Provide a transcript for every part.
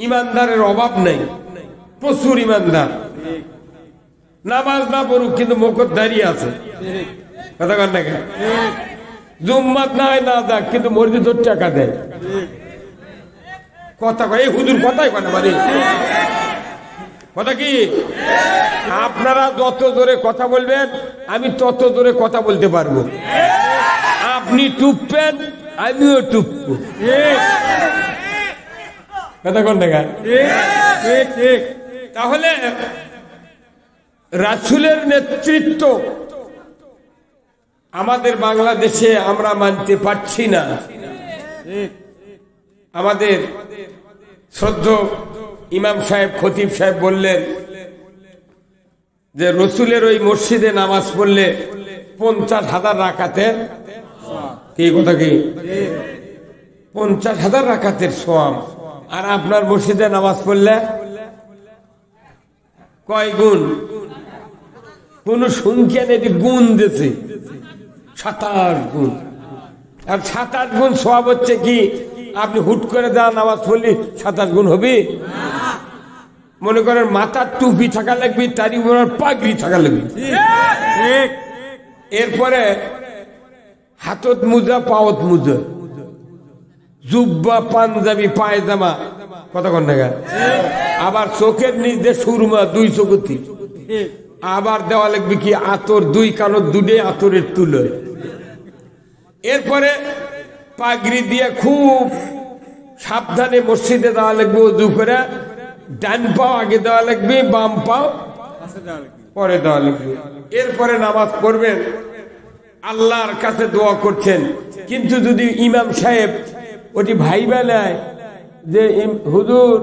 ইমানদারের অভাব নেই, প্রচুর ইমানদার, নামাজ না পড়ুক কিন্তু মুখত দাঁড়িয়ে আছে, কথা কন না কেন? জুম্মাত নাই না যাক কিন্তু মসজিদ টাকা দেয়, কথা কয় এই হুজুর কথাই কয় না মানে কথা কি? আপনারা যত জোরে কথা বলবেন আমি তত জোরে কথা বলতে পারবো। আপনি টুপবেন আমিও টুপবো, কথা কোন টাকা? তাহলে রাসূলের নেতৃত্ব আমাদের বাংলাদেশে আমরা মানতে পারছি না। আমাদের শ্রদ্ধেয় ইমাম সাহেব খতিব সাহেব বললেন যে রসুলের ওই মসজিদে নামাজ পড়লে 50,000 রাকাতের কি, কথা কি? 50,000 রাকাতের সওয়াব। আর আপনার মসজিদে নামাজ পড়লে কয় গুণ? কোন সংখ্যা নেই, গুণ দিয়েছে 27 গুণ। আর 27 গুণ সওয়াব হচ্ছে কি? আপনি হুট করে যা নামাজ পড়লি 27 গুণ হবে? মনে করেন মাথার টুপি থাকা লাগবে, তারই পাগড়ি থাকা লাগবে, এরপরে হাতত মুজা, পাওত মুজা, জুব্বা, পাঞ্জাবি, পায়জামা, কথা কন না? আবার চোখের নিচ দিয়ে সুরমা 2 চোখতি, আবার দেওয়া লাগবে কি আতর, 2 কানত দুটে আতরের তুলো, এরপরে পাগড়ি দিয়ে খুব সাবধানে মসজিদে দেওয়া লাগবে, উজু করে ডান পাও আগে দেওয়া লাগবে, বাম পাও পরে দেওয়া লাগবে, এরপরে নামাজ পড়বেন, আল্লাহর কাছে দোয়া করছেন। কিন্তু যদি ইমাম সাহেব ওটি ভাই বেলায় যে হুজুর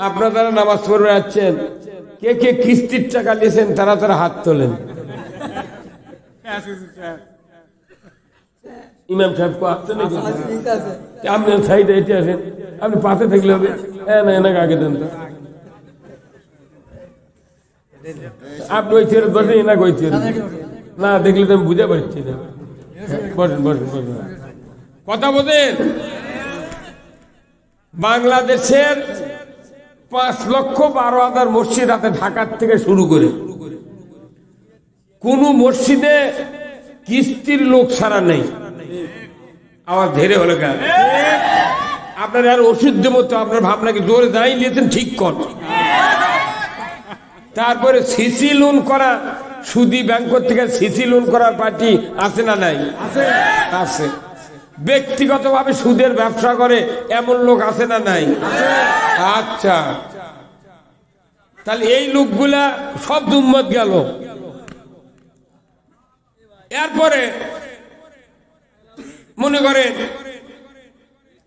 আপনারা যারা নামাজ পড়বে যাচ্ছেন কে কে কিস্তির টাকা নিয়েছেন, তারা তারা হাত তোলেন। ইমাম সাহেব আসছেন নাকি? আপনি সাইডে এটি আসেন, আপনি পাশে থাকলে হবে, না আগে দেন তো, আপনি ওই ছেড়ে বসে না ওই ছেড়ে না দেখলে তো আমি বুঝে পারছি না। বসেন বসেন বসেন, কথা বলেন। বাংলাদেশের 5,12,000 মসজিদ আছে, ঢাকার থেকে শুরু করে কোন মসজিদে কিস্তির লোক ছাড়া নেই। আবার ধীরে হলো কেন? আপনার আর ওষুধ দেবো তো আপনার ভাবনাকে জোরে দাঁড়িয়ে নিয়েছেন, ঠিক কর। তারপরে সিসি লোন করা, সুদি ব্যাংক থেকে সিসি লোন করার পার্টি আছে না নাই? আছে। ব্যক্তিগতভাবে সুদের ব্যবসা করে এমন লোক আছে না নাই? আচ্ছা, তাহলে এই লোকগুলা সব দুম্মত গেল। এরপরে মনে করেন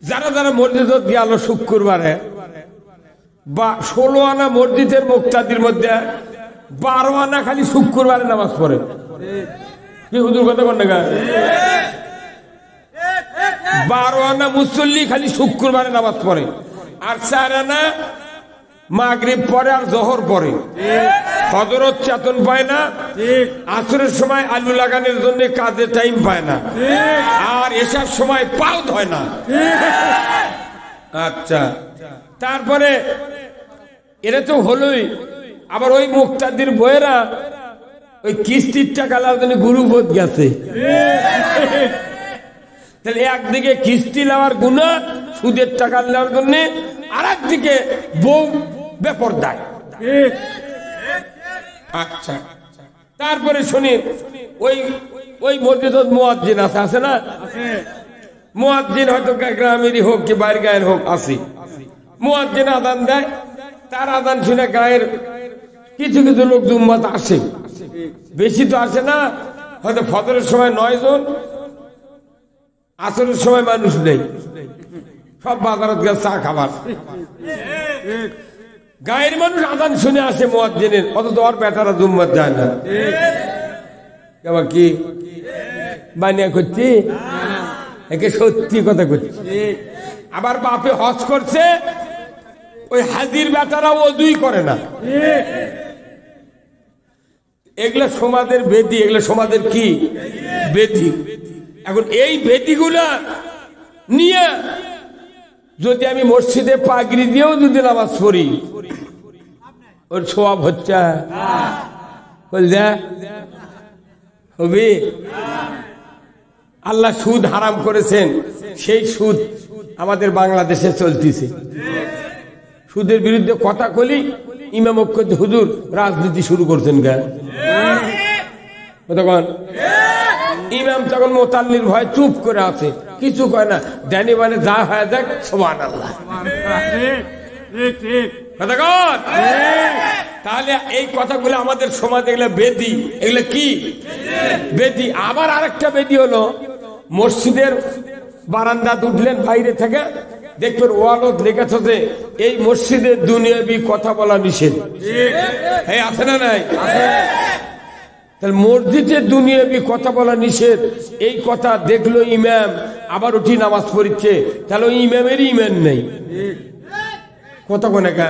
যারা যারা মসজিদ গেল শুক্রবারে, বা 16 আনা মসজিদের মুক্তাদির মধ্যে 12 আনা খালি শুক্রবারে নামাজ পড়ে, কি হুজুর কথা কোন না? 12 আনা মুসল্লি খালি শুক্রবারে নামাজ পড়ে, আর 4 আনা মাগরিব পরে আর জোহর পরে। ফজরত চেতন পায় না, আসরের সময় আলু লাগানোর জন্য কাজে টাইম পায় না, আর এসার সময় পাও হয় না। আচ্ছা, তারপরে এরা তো হলোই, আবার ওই মুক্তাদির বইয়েরা ওই কিস্তির টাকা লাগার জন্য গুরুবোধ গেছে। তাহলে একদিকে কিস্তি নেওয়ার গুনাহ, সুদের টাকা নেওয়ার জন্য, আর একদিকে বউ বেপরদায়। আচ্ছা, তারপরে শুনি ওই ওই মসজিদত মুয়াজ্জিন আছে না? মুয়াজ্জিন হয়তো গ্রামেরই হোক কি বাইরের গায়ের হোক, আসি মুয়াজ্জিন আযান দেয়, তার আযান শুনে গায়ের কিছু কিছু লোক জুম্মাত আসে, বেশি তো আসে না। হয়তো ফজরের সময় 9 জন, আসরের সময় মানুষ নেই, সব বাজারত গেছে চা খাবার। গায়ের মানুষ আযান শুনে আসে মুয়াজ্জিনের, অথচ ওর বেটারা জুম্মাত যায় না। কি বানিয়া করছি, একে সত্যি কথা করছি। আবার বাপে হজ করছে, ওই হাজির বেটারা ওযুই করে না। এগুলা সমাজের বেদি, এগুলা সমাজের কি বেদি। এখন এই বেদিগুলা নিয়ে যদি আমি মসজিদে পাগড়ি দিয়েও যদি নামাজ পড়ি ওর সওয়াব হচ্ছে হবে। আল্লাহ সুদ হারাম করেছেন, সেই সুদ আমাদের বাংলাদেশে চলতেছে। সুদের বিরুদ্ধে কথা কলি ইমাম ঐক্য হুজুর রাজনীতি শুরু করছেন কেন? তখন ইমাম তখন মোতাল্লির ভয় চুপ করে আছে, কিছু কয় না, জানি মানে যা হয়ে যাক সুবহানাল্লাহ। তাহলে এই কথাগুলো আমাদের সমাজে এগুলো বেদি, এগুলো কি বেদি। আবার আরেকটা বেদি হলো মসজিদের বারান্দা উঠলেন বাইরে থেকে, দেখবেন ওয়ালত লেখা যে এই মসজিদে দুনিয়াবি কথা বলা নিষেধ। হ্যাঁ আছে না নাই? তাহলে মসজিদে দুনিয়াবি কথা বলা নিষেধ, এই কথা দেখলো ইমাম, আবার উঠি নামাজ পড়ছে, তাহলে ওই ইমামেরই ইমান নেই। কথা কোনে কা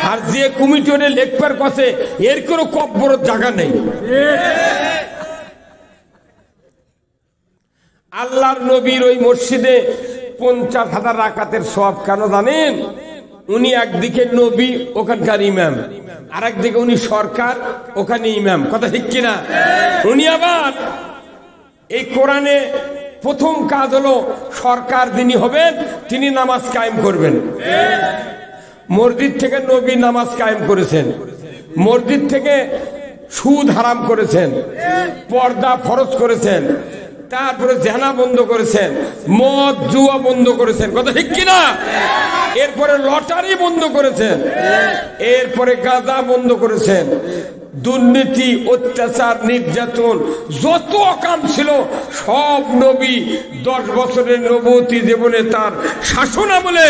আর যে কমিটি লেখবার কাছে এর কোনো কব্বর জায়গা নেই। আল্লাহর নবীর ওই মসজিদে 50,000 রাকাতের সওয়াব কেন জানেন? উনি একদিকে নবী, ওখানকার ইমাম, আর একদিকে উনি সরকার, ওখানে ইমাম। কথা ঠিক কিনা? উনি আবার এই কোরআনে প্রথম কাজ হলো সরকার যিনি হবেন তিনি নামাজ কায়েম করবেন। মসজিদ থেকে নবী নামাজ কায়েম করেছেন, মসজিদ থেকে সুদ হারাম করেছেন, পর্দা ফরজ করেছেন, তারপরে জেনা বন্ধ করেছেন, মদ জুয়া বন্ধ করেছেন। কথা ঠিক কিনা? এরপরে লটারি বন্ধ করেছেন, এরপরে গাঁজা বন্ধ করেছেন, দুর্নীতি, অত্যাচার, নির্যাতন, যত অকাম ছিল সব নবী 10 বছরের নবুয়তি জীবনে তার শাসন আমলে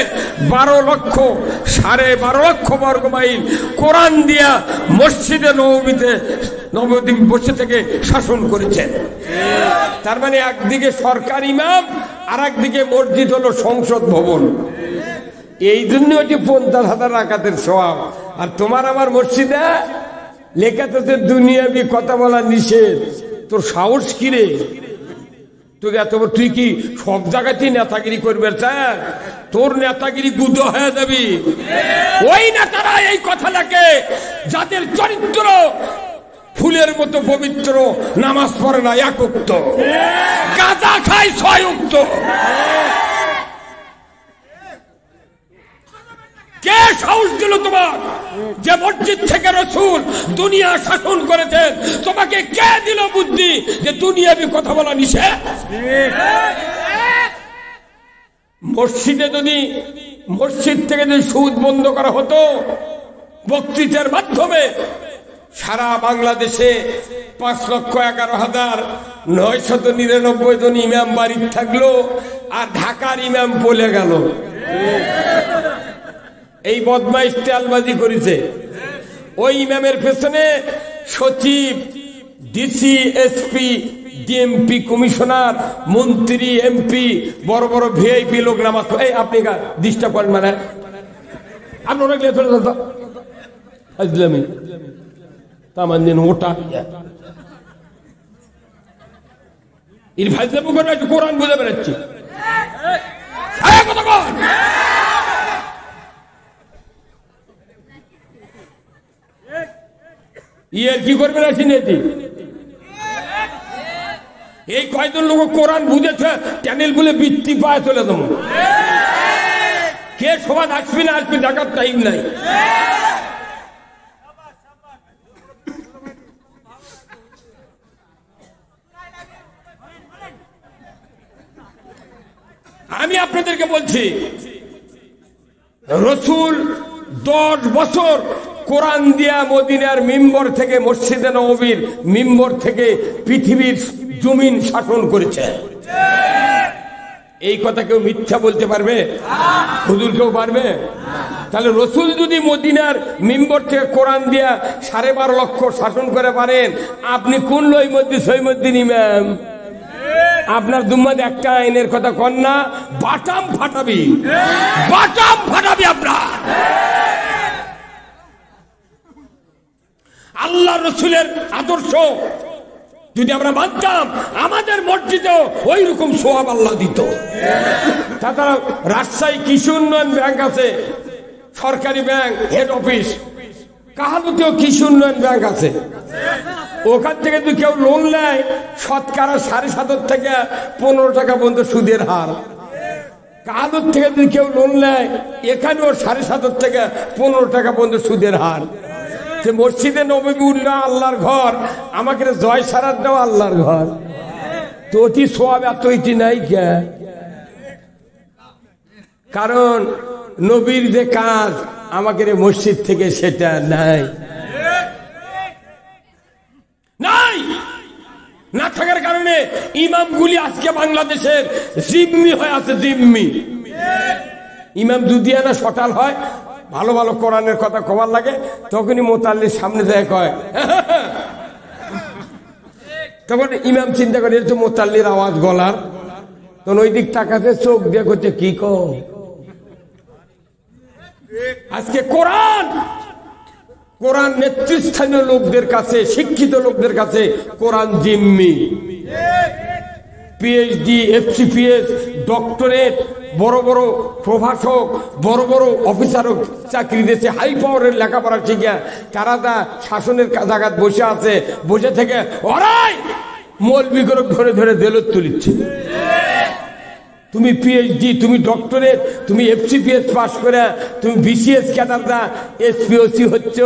12 লক্ষ বর্গ মাইল কোরআন দিয়া মসজিদে নববী বসে থেকে শাসন করেছেন। তার মানে একদিকে সরকার ইমাম, আর একদিকে মসজিদ হলো সংসদ ভবন। এই জন্য ওটি 50,000 রাকাতের সওয়াব। আর তোমার আমার মসজিদে লেখা তো দুনিয়াবি কথা বলা নিষেধ। তোর সাহস কি রে? তোকে এত, তুই কি সব জায়গাতেই নেতাগিরি করবে? তোর নেতাগিরি গুদ হয়ে যাবি। ওই নেতারা এই কথা লেখে যাদের চরিত্র ফুলের মতো পবিত্র, নামাজ পড়ে না 1 ওয়াক্ত, গাঁজা খায় 6 ওয়াক্ত। কে সাহস দিল তোমার? যে মসজিদ থেকে রাসূল দুনিয়া শাসন করেছেন, তোমাকে কে দিল বুদ্ধি যে দুনিয়াবি কথা বলা নিষেধ? মসজিদে যদি মসজিদ থেকে যদি সুদ বন্ধ করা হতো বক্তৃতার মাধ্যমে, সারা বাংলাদেশে 5,11,999 জন ইমাম বাড়ির থাকলো, আর ঢাকার ইমাম বলে গেল। এই বদমাইশ তেলবাজি করেছে। ওই ইমামের পেছনে সচিব, ডিসি, এসপি, ডিএমপি, কমিশনার, মন্ত্রী, এমপি, বড় বড় ভিআইপি লোক নামাজ। এই আপনি ডিস্টার্ব করেন মানে আপনি অনেক চলে যান তো ইসলামী তামান দিন ওটা এর ফাইজলামু করে একটু কোরআন বুঝে বেড়াচ্ছি। ইয়ের কি করবে না চিনেছি? এই কয়জন লোক কোরআন বুঝেছে, চ্যানেল বলে বৃত্তি পায় চলে যাবো। কে সমাজ আসবি না আসবি দেখার টাইম নাই। আমি আপনাদেরকে বলছি, রাসূল 10 বছর কোরআন দিয়া মদিনার মিম্বর থেকে, মসজিদে নববীর মিম্বর থেকে পৃথিবীর জমিন শাসন করেছে। এই কথা কেউ মিথ্যা বলতে পারবে? হুজুর কেউ পারবে? তাহলে রাসূল যদি মদিনার মিম্বর থেকে কোরআন দিয়া 12.5 লক্ষ শাসন করে পারেন, আপনি কোন লই মধ্যে সই মধ্যে ইমাম? আপনার দুম্মাদ একটা আইনের কথা কন না, বাটাম ফাটাবি, বাটাম ফাটাবি আপনার। আল্লাহ রসুলের আদর্শ যদি আমরা মানতাম, আমাদের মসজিদেও ওই রকম সওয়াব আল্লাহ দিত। তাছাড়া রাজশাহী কৃষি উন্নয়ন ব্যাংক আছে, সরকারি ব্যাংক, হেড অফিস। কাহালুতেও কৃষি উন্নয়ন ব্যাংক আছে। ওখান থেকে যদি কেউ লোন নেয়, শতকরা 7.5 থেকে 15 টাকা পর্যন্ত সুদের হার। কাহালুর থেকে যদি কেউ লোন নেয়, এখানেও 7.5 থেকে 15 টাকা পর্যন্ত সুদের হার। যে মসজিদে নববী উল্লাহ আল্লাহর ঘর, আমাকে জয় সারাত দেওয়া আল্লাহর ঘর, তো অতি সওয়াব এতটি নাই কে? কারণ নবীর যে কাজ আমাকে মসজিদ থেকে সেটা নাই, নাই না থাকার কারণে ইমামগুলি আজকে বাংলাদেশের জিম্মি হয়ে আছে। জিম্মি ইমাম যদি না সটাল হয়, ভালো ভালো কোরআনের কথা কবার লাগে, তখনই মোতাল্লির সামনে যায় কয়, তখন ইমাম চিন্তা করে তো মোতাল্লির আওয়াজ গলার, তখন ওই দিক তাকাতে চোখ দিয়ে করছে কি কম। আজকে কোরআন নেতৃস্থানীয় লোকদের কাছে, শিক্ষিত লোকদের কাছে কোরআন জিম্মি। পিএইচডি, এফসিপিএস, ডক্টরেট, বড় বড় প্রভাষক, বড় বড় অফিসারও চাকরি দিয়েছে, হাই পাওয়ারের লেখাপড়া শিখে তারা তা শাসনের জায়গায় বসে আছে। বসে থেকে ওরাই মৌলবি করে ধরে ধরে দেলত তুলিচ্ছে। তুমি পিএইচডি, তুমি ডক্টরেট, তুমি এফসিপিএস পাস করে তুমি বিসিএস ক্যাডারদা এসপিওসি হচ্ছ,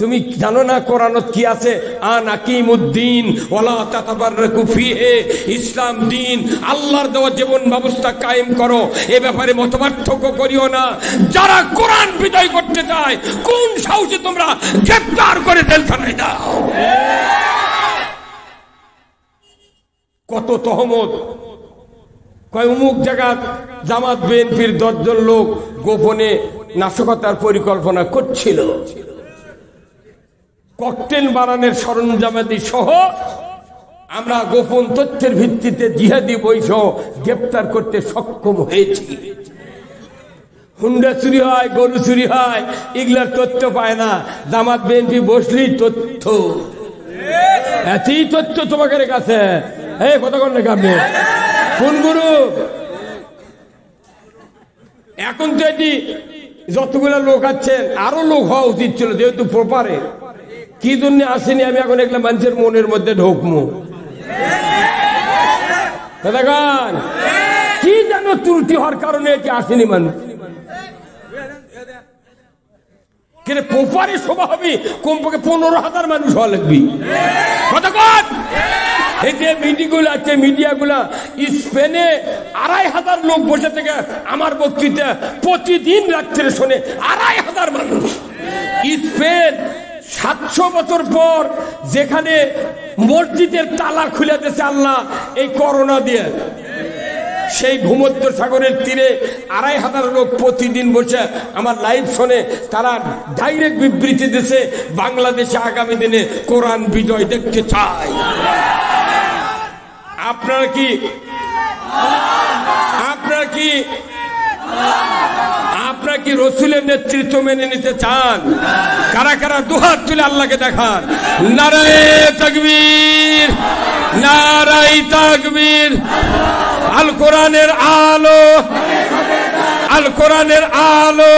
তুমি জানো না কোরআনত কি আছে? আন আকিমুদ্দিন ওয়ালা তাতাবাররাকু ফিহি, ইসলাম দিন আল্লাহর দেওয়া জীবন ব্যবস্থা কায়েম করো, এ ব্যাপারে মতপার্থক্য করিও না। যারা কোরআন বিজয় করতে চায়, কোন সাহসে তোমরা গ্রেফতার করে জেলখানায় দাও? কত তহমত। কয় অমুক জায়গা জামাত বিএনপির 10 জন লোক গোপনে নাশকতার পরিকল্পনা করছিল, ককটেল বানানোর সরঞ্জামাদি সহ আমরা গোপন তথ্যের ভিত্তিতে জিহাদি বই সহ গ্রেপ্তার করতে সক্ষম হয়েছি। হুন্ডা চুরি হয়, গরু চুরি হয়, এগুলার তথ্য পায় না। জামাত বিএনপি বসলি তথ্য, এতই তথ্য তোমাদের কাছে। এই কতক্ষণ নাকি আপনি কোন গুরু? এখন তো এটি যতগুলো লোক আছেন, আরো লোক হওয়া উচিত ছিল, যেহেতু প্রপারে। কি জন্য আসেনি আমি এখন এগুলো মানুষের মনের মধ্যে ঢোকমু। কি যেন ত্রুটি হওয়ার কারণে এটি আসেনি মানুষ। কিন্তু প্রপারে সভা হবে, কমপক্ষে 15,000 মানুষ হওয়া লাগবে। কতক্ষণ? এই যে মিডিয়াগুলো আছে, মিডিয়াগুলা স্পেনে 2,500 লোক বসে থেকে আমার বক্তৃতা প্রতিদিন রাত্রে শোনে। 2,500 মানুষ। স্পেন 700 বছর পর যেখানে মসজিদের তালা খুলে দিয়েছে আল্লাহ এই করোনা দিয়ে, সেই ভূমধ্য সাগরের তীরে 2,500 লোক প্রতিদিন বসে আমার লাইভ শোনে। তারা ডাইরেক্ট বিবৃতি দিয়েছে, বাংলাদেশে আগামী দিনে কোরআন বিজয় দেখতে চায়। আপনারা কি রসুলের নেতৃত্ব মেনে নিতে চান? কারা কারা দুহাত তুলে আল্লাহকে দেখান। নারায়ে তাকবীর, নারায়ে তাকবীর। আল কোরআনের আলো, আল কোরআনের আলো।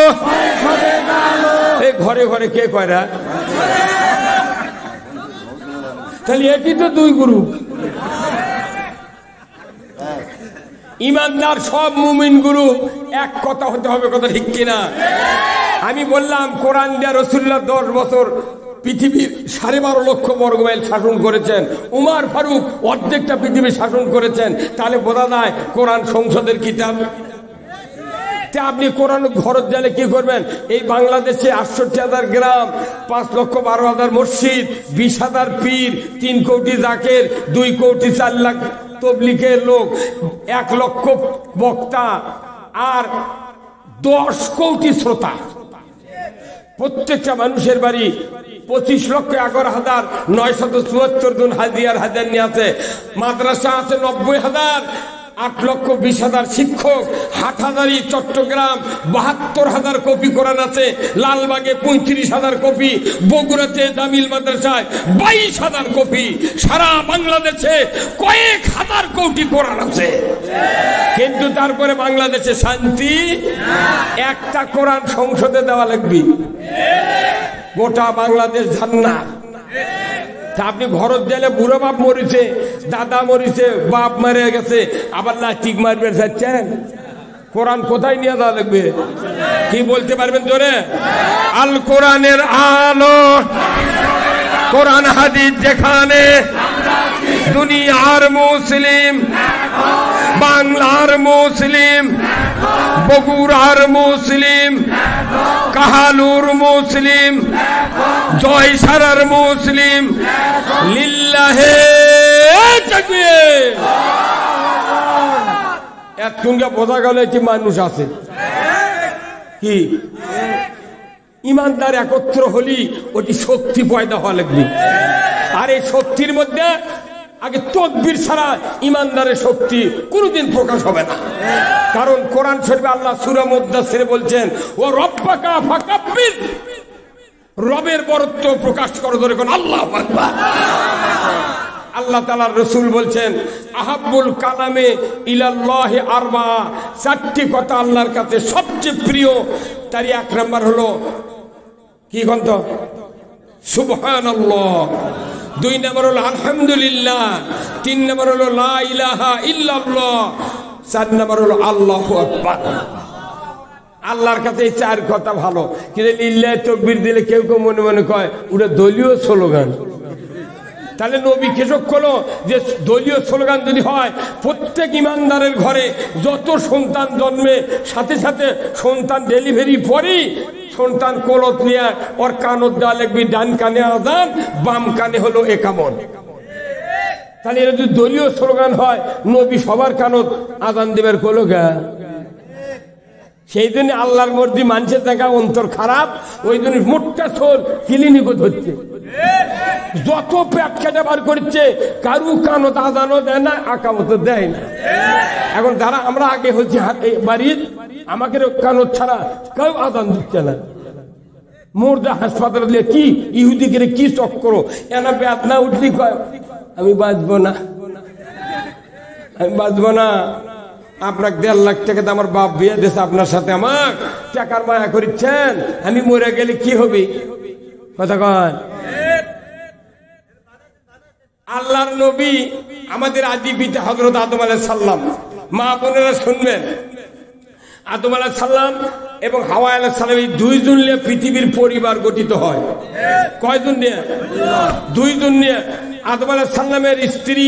এই ঘরে ঘরে কে কয়রা? তাহলে এটি তো 2 গ্রুপ। ইমানদার সব মুমিন গুরু এক কথা হতে হবে, কথা ঠিক কিনা? আমি বললাম কোরআন দিয়া রাসূলুল্লাহ 10 বছর পৃথিবীর 12.5 লক্ষ বর্গমাইল শাসন করেছেন। উমর ফারুক অর্ধেকটা পৃথিবী শাসন করেছেন। তাহলে বোঝা যায় কোরআন সংসদের কিতাব। আপনি কোরআন ঘরত গেলে কি করবেন? এই বাংলাদেশে 68,000 গ্রাম, 5,12,000 মসজিদ, 20,000 পীর, 3 কোটি জাকের, 2 কোটি 4 লাখ তবলিগের লোক, 1 লক্ষ বক্তা আর 10 কোটি শ্রোতা। প্রত্যেকটা মানুষের বাড়ি 25,11,974 জন হাজিয়ার হাজার নিয়ে আছে। মাদ্রাসা আছে 90,000, 8,20,000 শিক্ষক, হাটহাজারী চট্টগ্রাম 72,000 কপি কোরআন আছে, লালবাগে 35,000 কপি, বগুড়াতে জামিল মাদ্রাসায় 22,000 কপি, সারা বাংলাদেশে কয়েক হাজার কোটি কোরআন আছে। কিন্তু তারপরে বাংলাদেশে শান্তি, একটা কোরআন সংসদে দেওয়া লাগবে, গোটা বাংলাদেশ জান্নাত। আপনি ঘরত গেলে বুড়ো বাপ মরিছে, দাদা মরিছে, বাপ মারে গেছে, আবার লাস্টিক মারবে চাচ্ছেন, কোরআন কোথায় নিয়ে যাওয়া লাগবে? কি বলতে পারবেন জোরে? আল কোরআনের আলো, কোরআন হাদিস যেখানে, দুনিয়ার মুসলিম, বাংলার মুসলিম, বগুড়ার মুসলিম, কাহালুর মুসলিম, জয়সারার মুসলিম, লিল্লাহে তাকবীর। এতক্ষণকে বোঝা গেল কি মানুষ আছে কি ইমানদার একত্র হলি ওটি শক্তি পয়দা হওয়া লাগবে। আর এই শক্তির মধ্যে আগে তাকবীর ছাড়া ইমানদারের শক্তি কোনোদিন প্রকাশ হবে না। কারণ কোরআন শরীফে আল্লাহ সূরা মুদ্দাসসিরে বলছেন, ও রব্বাকা ফাকাব্বির, রবের বরত্ব প্রকাশ করো, ধরে কোন আল্লাহু আকবার। আল্লাহ তাআলার রাসূল বলছেন, আহাব্বুল কালামে ইলাল্লাহি আরবা, 4টি কথা আল্লাহর কাছে সবচেয়ে প্রিয়। তারই 1 নাম্বার হলো কি গ্রন্থ? সুবহানাল্লাহ। 2 নাম্বার হলো আলহামদুলিল্লাহ। 3 নাম্বার হলো লা ইলাহা ইল্লাল্লাহ। 4 নাম্বার হলো আল্লাহু আকবার। আল্লাহর কাছে এই 4 কথা ভালো। কিন্তু লিল্লাহ তাকবীর দিলে কেউ কেউ মনে মনে কয় ওটা দলীয় স্লোগান। তাহলে নবী কেশক হলো যে দলীয় স্লোগান যদি হয়, প্রত্যেক ইমানদারের ঘরে যত সন্তান জন্মে সাথে সাথে সন্তান ডেলিভারি পরেই সন্তান কোলত নিয়ে ওর কানত দেওয়া লাগবে, ডান কানে আযান, বাম কানে হলো একামত। তাহলে এটা যদি দলীয় স্লোগান হয়, নবী সবার কানত আযান দেবার কলো গা। সেই জন্য আল্লাহর মর্জি মানুষের দেখা অন্তর খারাপ, ওই জন্য মোটটা সোল ক্লিনিকও ধরছে, যত পেট কেটে বার করছে, কারু কানত আজানও দেয় না, আকামতও দেয় না। এখন যারা আমরা আগে হচ্ছে বাড়ির, আমাকে কানত ছাড়া কেউ আজান দিচ্ছে না। মোর্দা হাসপাতাল দিয়ে কি ইহুদিকে কি চক্কর, এনা বেদ না উঠলি কয় আমি বাঁচবো না, আমি বাঁচবো না। আপনাকে 1.5 লাখ টাকা আমার বাপ বিয়ে দিয়েছে, আপনার সাথে আমার টাকার মায়া করিচ্ছেন, আমি মরে গেলে কি হবে? কথা কয়। আল্লাহর নবী আমাদের আদি পিতা হযরত আদম আলাইহিস সালাম, মা বোনেরা শুনবেন, আদম আলাইহিস সালাম এবং হাওয়া আলাইহিস সালাম এই 2 জন নিয়ে পৃথিবীর পরিবার গঠিত হয়। কয়জন নিয়ে? 2 জন নিয়ে। আদম আলাইহিস সালামের স্ত্রী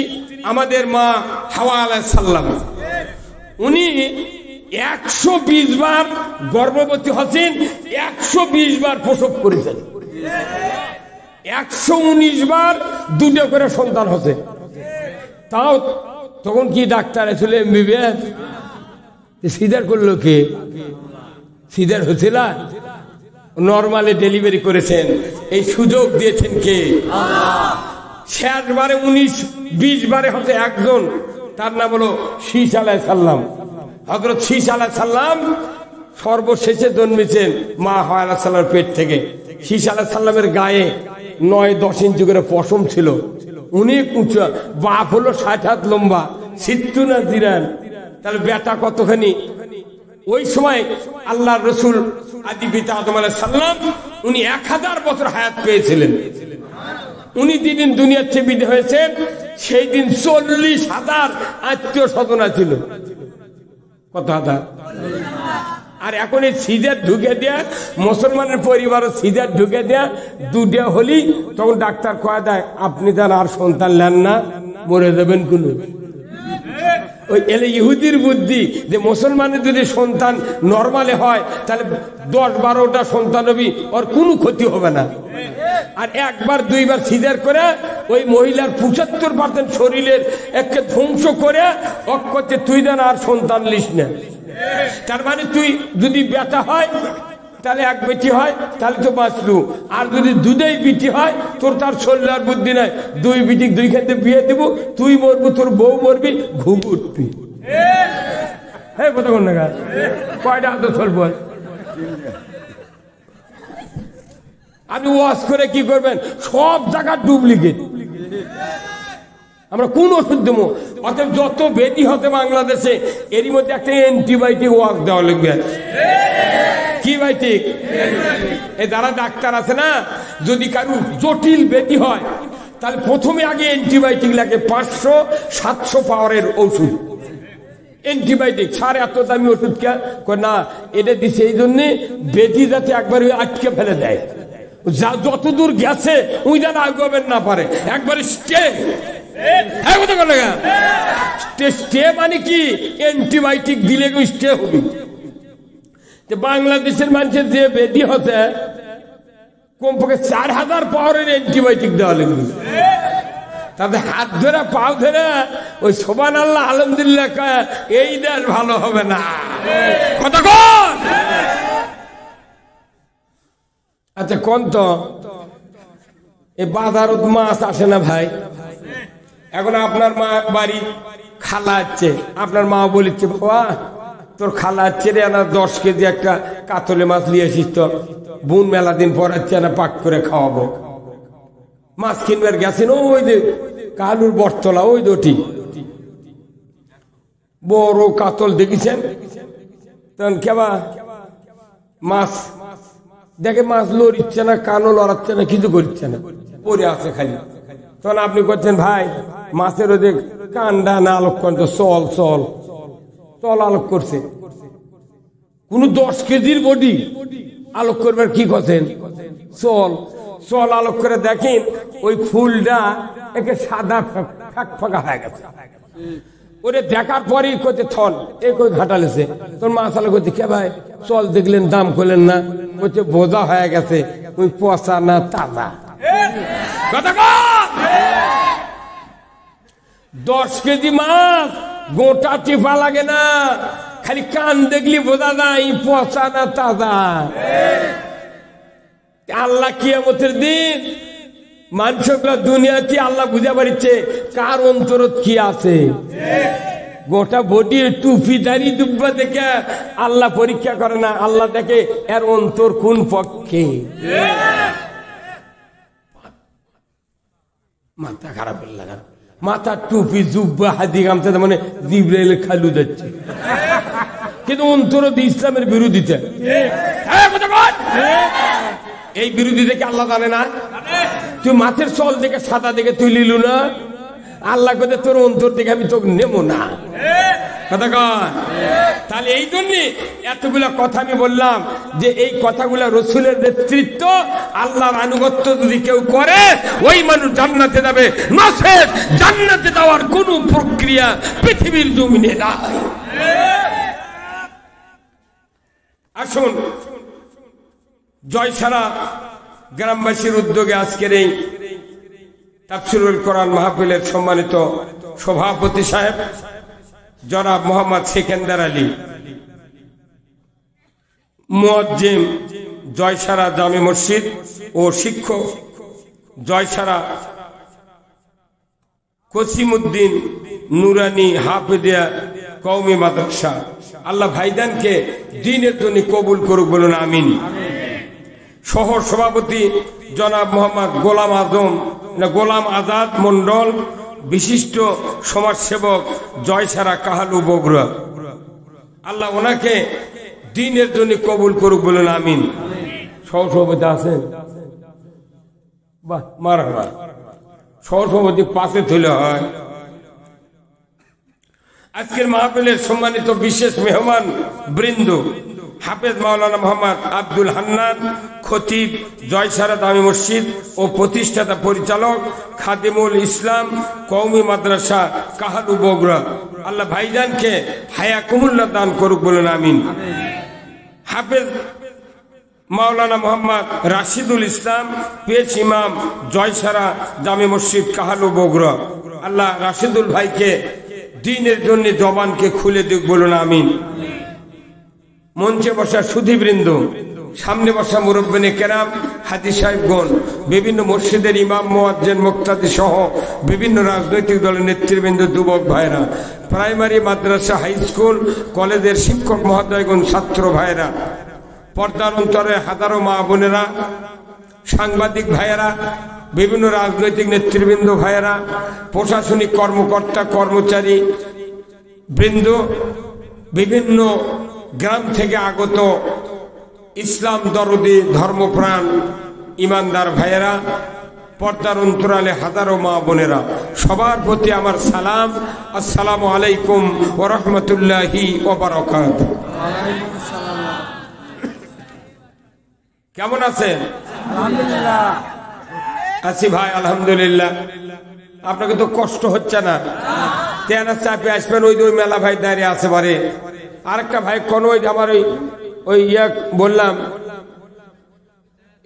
আমাদের মা হাওয়া আলাইহিস সালাম, উনি 120 বার গর্ভবতী হচ্ছেন, 120 বার প্রসব করেছেন, 119 বার 2টা করে সন্তান হচ্ছে। তাও তখন কি ডাক্তার ছিল এমবিবিএস? সিজার করলো কে? সিজার হচ্ছিল, নর্মালি ডেলিভারি করেছেন, এই সুযোগ দিয়েছেন কে? শেষবারে 19-20 বারে হচ্ছে একজন, তার নাম হলো শীস আলাইহিস সালাম। হযরত শীস আলাইহিস সালাম সর্বশেষে জন্মেছেন মা হাওয়া আলাইহিস সালামের পেট থেকে। শীস আলাইহিস সালামের গায়ে 9-10 ইঞ্চি করে পশম ছিল, অনেক উঁচু। বাপ হলো 60 হাত লম্বা, সিত্তুনা জিরান। তাহলে বেটা কতখানি? ওই সময় আল্লাহর রাসূল আদি পিতা আদম আলাইহিস সালাম উনি 1000 বছর হায়াত পেয়েছিলেন। উনি যেদিন দুনিয়ার থেকে বিদায় হয়েছেন, সেই দিন 40,000 আত্মীয় স্বজন ছিল। কত হাজার? আর এখন এই সিজার ঢুকে দেয়া, মুসলমানের পরিবারের সিজার ঢুকে দেয়া 2টা হলি, তখন ডাক্তার কয়ে দেয় আপনি যান আর সন্তান নেন না, মরে যাবেন। কোন ওই এলে ইহুদির বুদ্ধি যে মুসলমানের যদি সন্তান নরমালে হয় তাহলে 10-12টা সন্তান হবি, ওর কোনো ক্ষতি হবে না। আর 1-2 সিজার করে ওই মহিলার 75% শরীরের একে ধ্বংস করে অক্ষতে তুই দেন আর সন্তান লিস না। তার মানে তুই যদি বেটা হয় তাহলে 1 বেটি হয়, তাহলে তো বাঁচলু। আর যদি 2ই বিটি হয়, তোর তার শরীরের বুদ্ধি নাই, 2 বিটি 2 ক্ষেত্রে বিয়ে দেবো, তুই মরবি, তোর বউ মরবি, ঘুম উঠবি। হ্যাঁ কথা কোন না কয়টা তো চলব আপনি ওয়াশ করে কি করবেন সব জায়গা ডুপ্লিকেট আমরা কোন ওষুধ দেবো অতএব যত বেদি হতে বাংলাদেশে এরই মধ্যে একটা অ্যান্টিবায়োটিক ওয়াশ দেওয়া লাগবে কি বাইটিক এই যারা ডাক্তার আছে না যদি কারো জটিল বেদি হয় তাহলে প্রথমে আগে অ্যান্টিবায়োটিক লাগে 500-700 পাওয়ারের ওষুধ অ্যান্টিবায়োটিক সার এত দামি ওষুধ না এটা দিছে এই জন্য বেদি যাতে একবারে আটকে ফেলে দেয় যা যতদূর গেছে ওই যেন আগবেন না পারে একবারে স্টে স্টে মানে কি অ্যান্টিবায়োটিক দিলে স্টে হবে বাংলাদেশের মানুষের যে বেদি হতে কমপক্ষে 4000 পাওয়ারের অ্যান্টিবায়োটিক দেওয়া লাগবে তাদের হাত ধরে পাও ধরে ওই সুবহানাল্লাহ আলহামদুলিল্লাহ এই দেশ ভালো হবে না কথা কোন আচ্ছা কোন তো এই বাজারত মাছ আসে না ভাই এখন আপনার মা বাড়ি খালা আছে আপনার মা বলেছে বাবা তোর খালা আছে রে না 10 কেজি একটা কাতলে মাছ নিয়ে আসিস তো বোন মেলা দিন পর আছে না পাক করে খাওয়াবো মাছ কিনবার গেছেন ওই যে কালুর বটতলা ওই দুটি বড় কাতল দেখেছেন তখন কেবা মাছ দেখে মাছ লড়িচ্ছে না কানও লড়াচ্ছে না কিছু করছে না পরে আছে খালি তখন আপনি করছেন ভাই মাছের ওদের কান্ডা না আলোক করছে চল চল চল আলোক করছে কোন 10 কেজির বডি আলোক করবার কি করছেন চল চল আলোক করে দেখেন ওই ফুলটা একে সাদা ফাঁকা হয়ে গেছে ওরে দেখার পরেই করছে থল এই কই ঘাটালেছে তোর মাছ আলো করছে কে ভাই চল দেখলেন দাম করলেন না বলছে বোঝা হয়ে গেছে ওই পচা না তাজা 10 কেজি মাছ গোটা টিপা লাগে না খালি কান দেখলি বোঝা যায় পচা না তাজা আল্লাহ কিয়ামতের দিন মানুষগুলা দুনিয়াতে আল্লাহ বুঝা পারিচ্ছে কার অন্তরত কি আছে গোটা বডি টুপি দাড়ি দুব্বা দেখে আল্লাহ পরীক্ষা করে না আল্লাহ দেখে এর অন্তর কোন পক্ষে মাথা খারাপ লাগা মাথা টুপি জুব্বা হাদি গামছা মানে জিব্রাইল খালু যাচ্ছে কিন্তু অন্তর ইসলামের বিরোধিতা এই বিরোধী দেখে আল্লাহ জানে না তুই মাছের চল দেখে সাদা দেখে তুই লিলু না আল্লাহ কথা তোর অন্তর দেখে আমি তোকে নেবো না কথা কয় তাহলে এই জন্য এতগুলা কথা আমি বললাম যে এই কথাগুলা রসুলের নেতৃত্ব আল্লাহর আনুগত্য যদি কেউ করে ওই মানুষ জান্নাতে যাবে নচেৎ জান্নাতে যাওয়ার কোন প্রক্রিয়া পৃথিবীর জমিনে নাই আসুন জয়সারা গ্রামবাসীর উদ্যোগে আজকের এই তাফসীরুল কোরআন মাহফিলের সম্মানিত সভাপতি সাহেব জনাব মোহাম্মদ সেকেন্দার আলী মুয়াজ্জিম জয়সারা জামে মসজিদ ও শিক্ষক জয়সারা কসিমউদ্দিন নুরানি হাফেজিয়া কওমি মাদ্রাসা আল্লাহ ভাইজানকে দ্বীনের জন্য কবুল করুক বলুন আমিন সহ সভাপতি জনাব মোহাম্মদ গোলাম আজাদ মন্ডল বিশিষ্ট সমাজসেবক জয়সারা কাহালু বগুড়া আল্লাহ ওনাকে দ্বীনের জন্য কবুল করুক বলুন আমিন সহ সভাপতি আছেন বাহ মারহাবা সহ সভাপতি পাশে তুলে হয় আজকের মাহফিলের সম্মানিত বিশেষ মেহমান বৃন্দ হাফেজ মাওলানা মোহাম্মদ আব্দুল হান্নান খতিব জয়সারা জামে মসজিদ ও প্রতিষ্ঠাতা পরিচালক খাদিমুল ইসলাম কওমি মাদ্রাসা কাহালু বগুড়া আল্লাহ ভাইজানকে হায়াকুমুল্লাহ দান করুক বলুন আমিন হাফেজ মাওলানা মোহাম্মদ রাশিদুল ইসলাম পেশ ইমাম জয়সারা জামে মসজিদ কাহালু বগুড়া আল্লাহ রাশিদুল ভাইকে দ্বীনের জন্য জবানকে খুলে দিক বলুন আমিন মঞ্চে বসা সুধীবৃন্দ সামনে বসা মুরব্বিনে কেরাম হাজী সাহেবগণ বিভিন্ন মসজিদের ইমাম, মুয়াজ্জিন, মুক্তাদি সহ বিভিন্ন রাজনৈতিক দলের নেতৃবৃন্দ, যুবক ভাইরা, প্রাইমারি, মাদ্রাসা, হাই স্কুল, কলেজের শিক্ষক মহোদয়গণ, ছাত্র ভাইরা, পর্দার অন্তরে হাজারো মা বোনেরা, সাংবাদিক ভাইয়েরা, বিভিন্ন রাজনৈতিক নেতৃবৃন্দ ভাইয়েরা, প্রশাসনিক কর্মকর্তা কর্মচারী বৃন্দ, বিভিন্ন গ্রাম থেকে আগত ইসলাম দরদি ধর্মপ্রাণ ইমানদার ভাইয়েরা, পর্দার অন্তরালে হাজারো মা বোনেরা, সবার প্রতি আমার সালাম। আসসালামু আলাইকুম ওয়া রাহমাতুল্লাহি ওয়া বারাকাতুহু। কেমন আছেন? আলহামদুলিল্লাহ। আছি ভাই, আলহামদুলিল্লাহ। আপনাকে তো কষ্ট হচ্ছে না? তেনা চাপে আসবেন, ওই মেলা ভাই দাঁড়িয়ে আছে বারে। আরেকটা ভাই কোন ওই আমার ওই ইয়া বললাম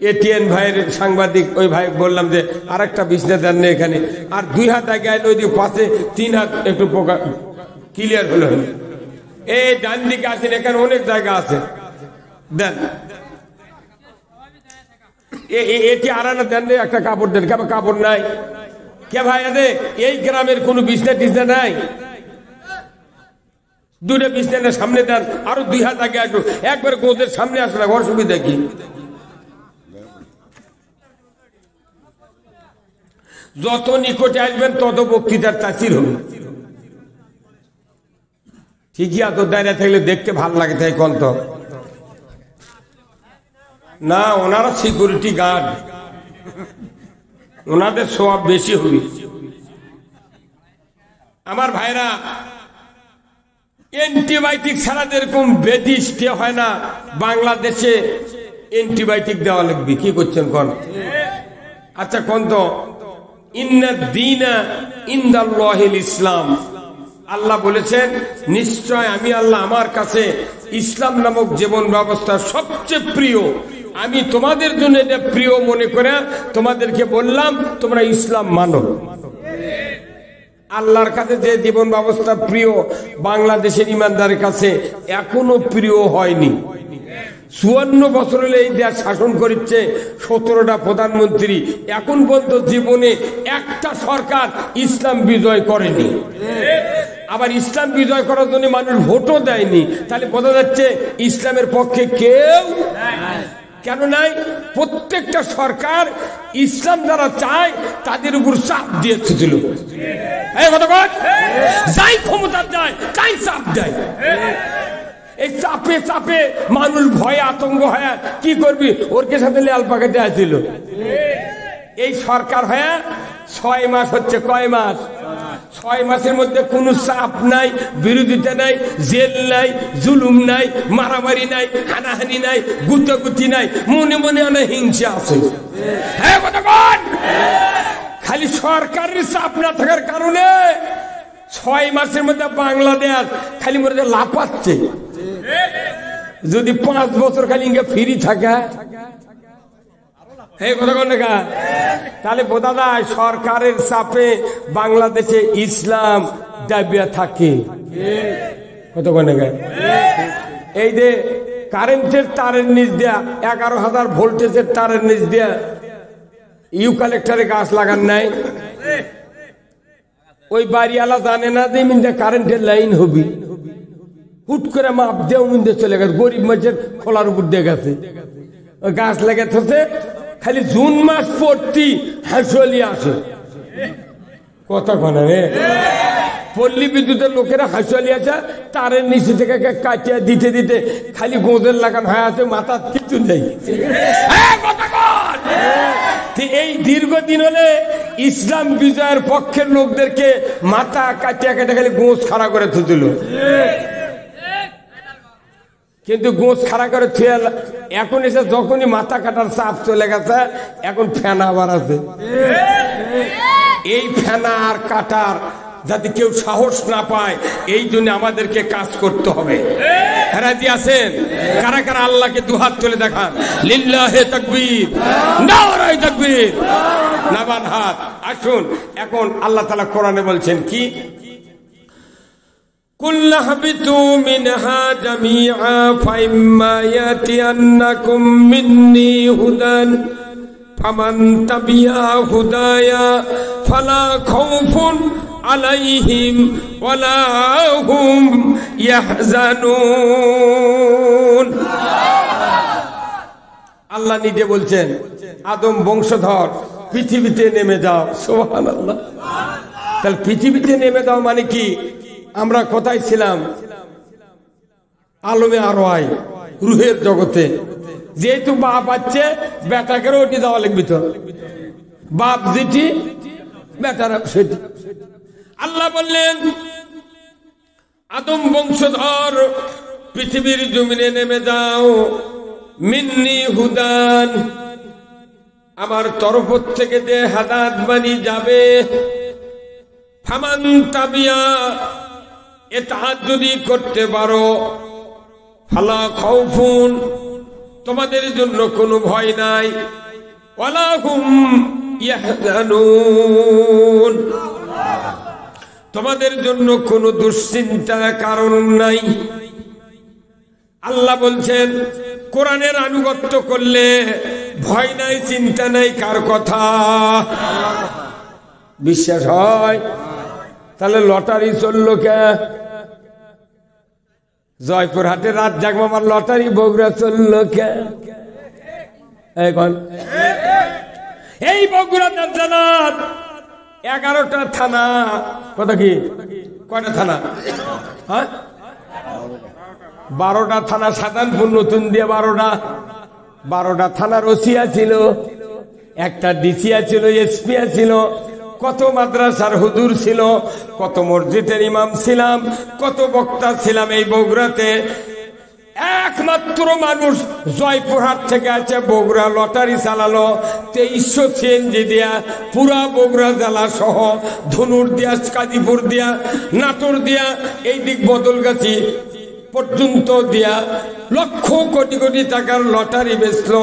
এটিএন ভাইয়ের সাংবাদিক, ওই ভাই বললাম যে আরেকটা বিজনেস দেন না এখানে, আর 2 হাত আগে ওই দিকে পাশে 3 হাত একটু পোকা ক্লিয়ার হলো। এই ডান দিকে আছেন, এখানে অনেক জায়গা আছে, দেন এটি আরানা দেন, একটা কাপড় দেন। কেমন কাপড় নাই কে ভাই? এই গ্রামের কোন বিজনেস টিজনেস নাই? 2টা বিজনেসের সামনে দেন, আরো 2 হাত আগে একটু, একবার গোদের সামনে আসলে অসুবিধা কি? যত নিকটে আসবেন তত বক্তৃতার তাসির হবে। ঠিকই এত দাঁড়িয়ে থাকলে দেখতে ভাল লাগে, তাই কোন তো না, ওনারা সিকিউরিটি গার্ড, ওনাদের সওয়াব বেশি হবে। আমার ভাইরা, অ্যান্টিবায়োটিক ছাড়া যেরকম বেদি স্টে হয় না, বাংলাদেশে অ্যান্টিবায়োটিক দেওয়া লাগবে। কি করছেন কোন? আচ্ছা কোন তো, ইন্নাদ দীনা ইনদাল্লাহিল ইসলাম। আল্লাহ বলেছেন নিশ্চয় আমি আল্লাহ, আমার কাছে ইসলাম নামক জীবন ব্যবস্থা সবচেয়ে প্রিয়। আমি তোমাদের জন্য এটা প্রিয় মনে করে তোমাদেরকে বললাম, তোমরা ইসলাম মানো। আল্লাহর কাছে যে জীবন ব্যবস্থা প্রিয়, বাংলাদেশের ইমানদারের কাছে এখনো প্রিয় হয়নি। 54 বছর হলে এই দেশ শাসন করছে, 17টা প্রধানমন্ত্রী, এখন পর্যন্ত জীবনে একটা সরকার ইসলাম বিজয় করেনি। আবার ইসলাম বিজয় করার জন্য মানুষ ভোটও দেয়নি। তাহলে বোঝা যাচ্ছে ইসলামের পক্ষে কেউ কেন নাই? প্রত্যেকটা সরকার ইসলাম যারা চায় তাদের উপর চাপ দিয়েছিল। যাই ক্ষমতা যায় তাই চাপ দেয়। এই চাপে চাপে মানুষ ভয়ে আতঙ্ক হয়ে কি করবি, ওর কে সাথে লেয়াল পাকাতে আসছিল। এই সরকার হয়ে 6 মাস হচ্ছে। কয় মাস? 6 মাসের মধ্যে কোনো চাপ নাই, বিরোধিতা নাই, জেল নাই, জুলুম নাই, মারামারি নাই, হানাহানি নাই, গুতাগুতি নাই, মনে মনে অনেক হিংসা আছে। হ্যাঁ কতক্ষণ? খালি সরকারের চাপ না থাকার কারণে 6 মাসের মধ্যে বাংলাদেশ খালি মনে লাফাচ্ছে। যদি 5 বছর খালি ইঙ্গে ফ্রি থাকে, তাহলে বোঝা যায় সরকারের চাপে বাংলাদেশে ইসলাম দাবিয়া থাকে। কতক্ষণ? এই যে কারেন্টের তারের নিচ দেয়া, 11,000 ভোল্টেজের তারের নিচ দেয়া ইউক্যালিপটাসে গাছ লাগান নাই। ওই বাড়িওয়ালা জানে না যে মিন্দে কারেন্টের লাইন হবি, হুট করে মাপ দেও মিন্দে চলে গেছে, গরিব মানুষের খোলার উপর দিয়ে গেছে, গাছ লেগে থাকে। খালি জুন মাস পড়তি হাঁসুয়ালি আসে। কতক্ষণ রে? পল্লী বিদ্যুতের লোকেরা হাঁসুয়ালি আছে, তারের নিচে থেকে কাটিয়ে দিতে দিতে খালি গোঁদের লাগান হয়ে আছে, মাথার কিছু নেই। এই দীর্ঘদিন হলে ইসলাম বিজয়ের পক্ষের লোকদেরকে মাথা কাটিয়া কেটে খালি গোঁজ খাড়া করে থুছিল। কিন্তু গোঁজ খাড়া করে থুয়ে এখন এসে যখনই মাথা কাটার চাপ চলে গেছে, এখন ফেনা আবার আছে। এই ফেনা আর কাটার যাতে কেউ সাহস না পায়, এই জন্য আমাদেরকে কাজ করতে হবে। রাজি আছেন? কারা কারা আল্লাহকে দুহাত তুলে দেখান, লিল্লাহে তাকবীর, নারায়ে তাকবীর, নাবান হাত। আসুন, এখন আল্লাহ তাআলা কোরআনে বলছেন কি, কুল হাবিতু মিনহা জামিআ ফাইম্মা ইয়াতিয়ান্নাকুম মিন্নি হুদান ফামান তাবিয়া হুদায়া ফালা খাউফুন আলাইহিম ওয়ালা হুম ইয়াহজানুন। আল্লাহ নিজে বলছেন, আদম বংশধর পৃথিবীতে নেমে যাও। সুবহানাল্লাহ। তাহলে পৃথিবীতে নেমে যাও মানে কি? আমরা কোথায় ছিলাম? আলমে আরওয়াই, রুহের জগতে। যেহেতু বাপ আছে, বেটাকে ওটি দেওয়া লাগবে। তো বাপ যেটি বেটারা সেটি। আল্লাহ বললেন, আদম বংশধর পৃথিবীর জমিনে নেমে যাও। মিন্নি হুদান, আমার তরফ থেকে যে হাদাত বাণী যাবে। ফামান তাবিয়া, এটা যদি করতে পারো, ফালা খাউফুন, তোমাদের জন্য কোনো ভয় নাই, ওয়ালা হুম ইয়াহজানুন, তোমাদের জন্য কোনো দুশ্চিন্তার কারণ নাই। আল্লাহ বলছেন, কোরআনের আনুগত্য করলে ভয় নাই, চিন্তা নাই। কার কথা? বিশ্বাস হয়? তাহলে লটারি চললো কে? জয়পুরহাটে রাত জাগমামার লটারি বগুড়া চললো কে? এই বগুড়া জানার 11টা থানা। কথা কি? কয়টা থানা? হ্যাঁ, 12টা থানা। সাধারণপুর নতুন দিয়ে 12টা থানার ওসিয়া ছিল, একটা ডিসিয়া ছিল, এসপিয়া ছিল, কত মাদ্রাসার হুজুর ছিল, কত মসজিদের ইমাম ছিলাম, কত বক্তা ছিলাম এই বগুড়াতে। একমাত্র মানুষ জয়পুরহাট থেকে আছে, বগুড়া লটারি চালালো 2300 সিএনজি দিয়া পুরা বগুড়া জেলা সহ ধনুর দিয়া, কাজীপুর দিয়া, নাটোর দিয়া, এই দিক বদলগাছি পর্যন্ত দিয়া লক্ষ কোটি কোটি টাকার লটারি বেচলো।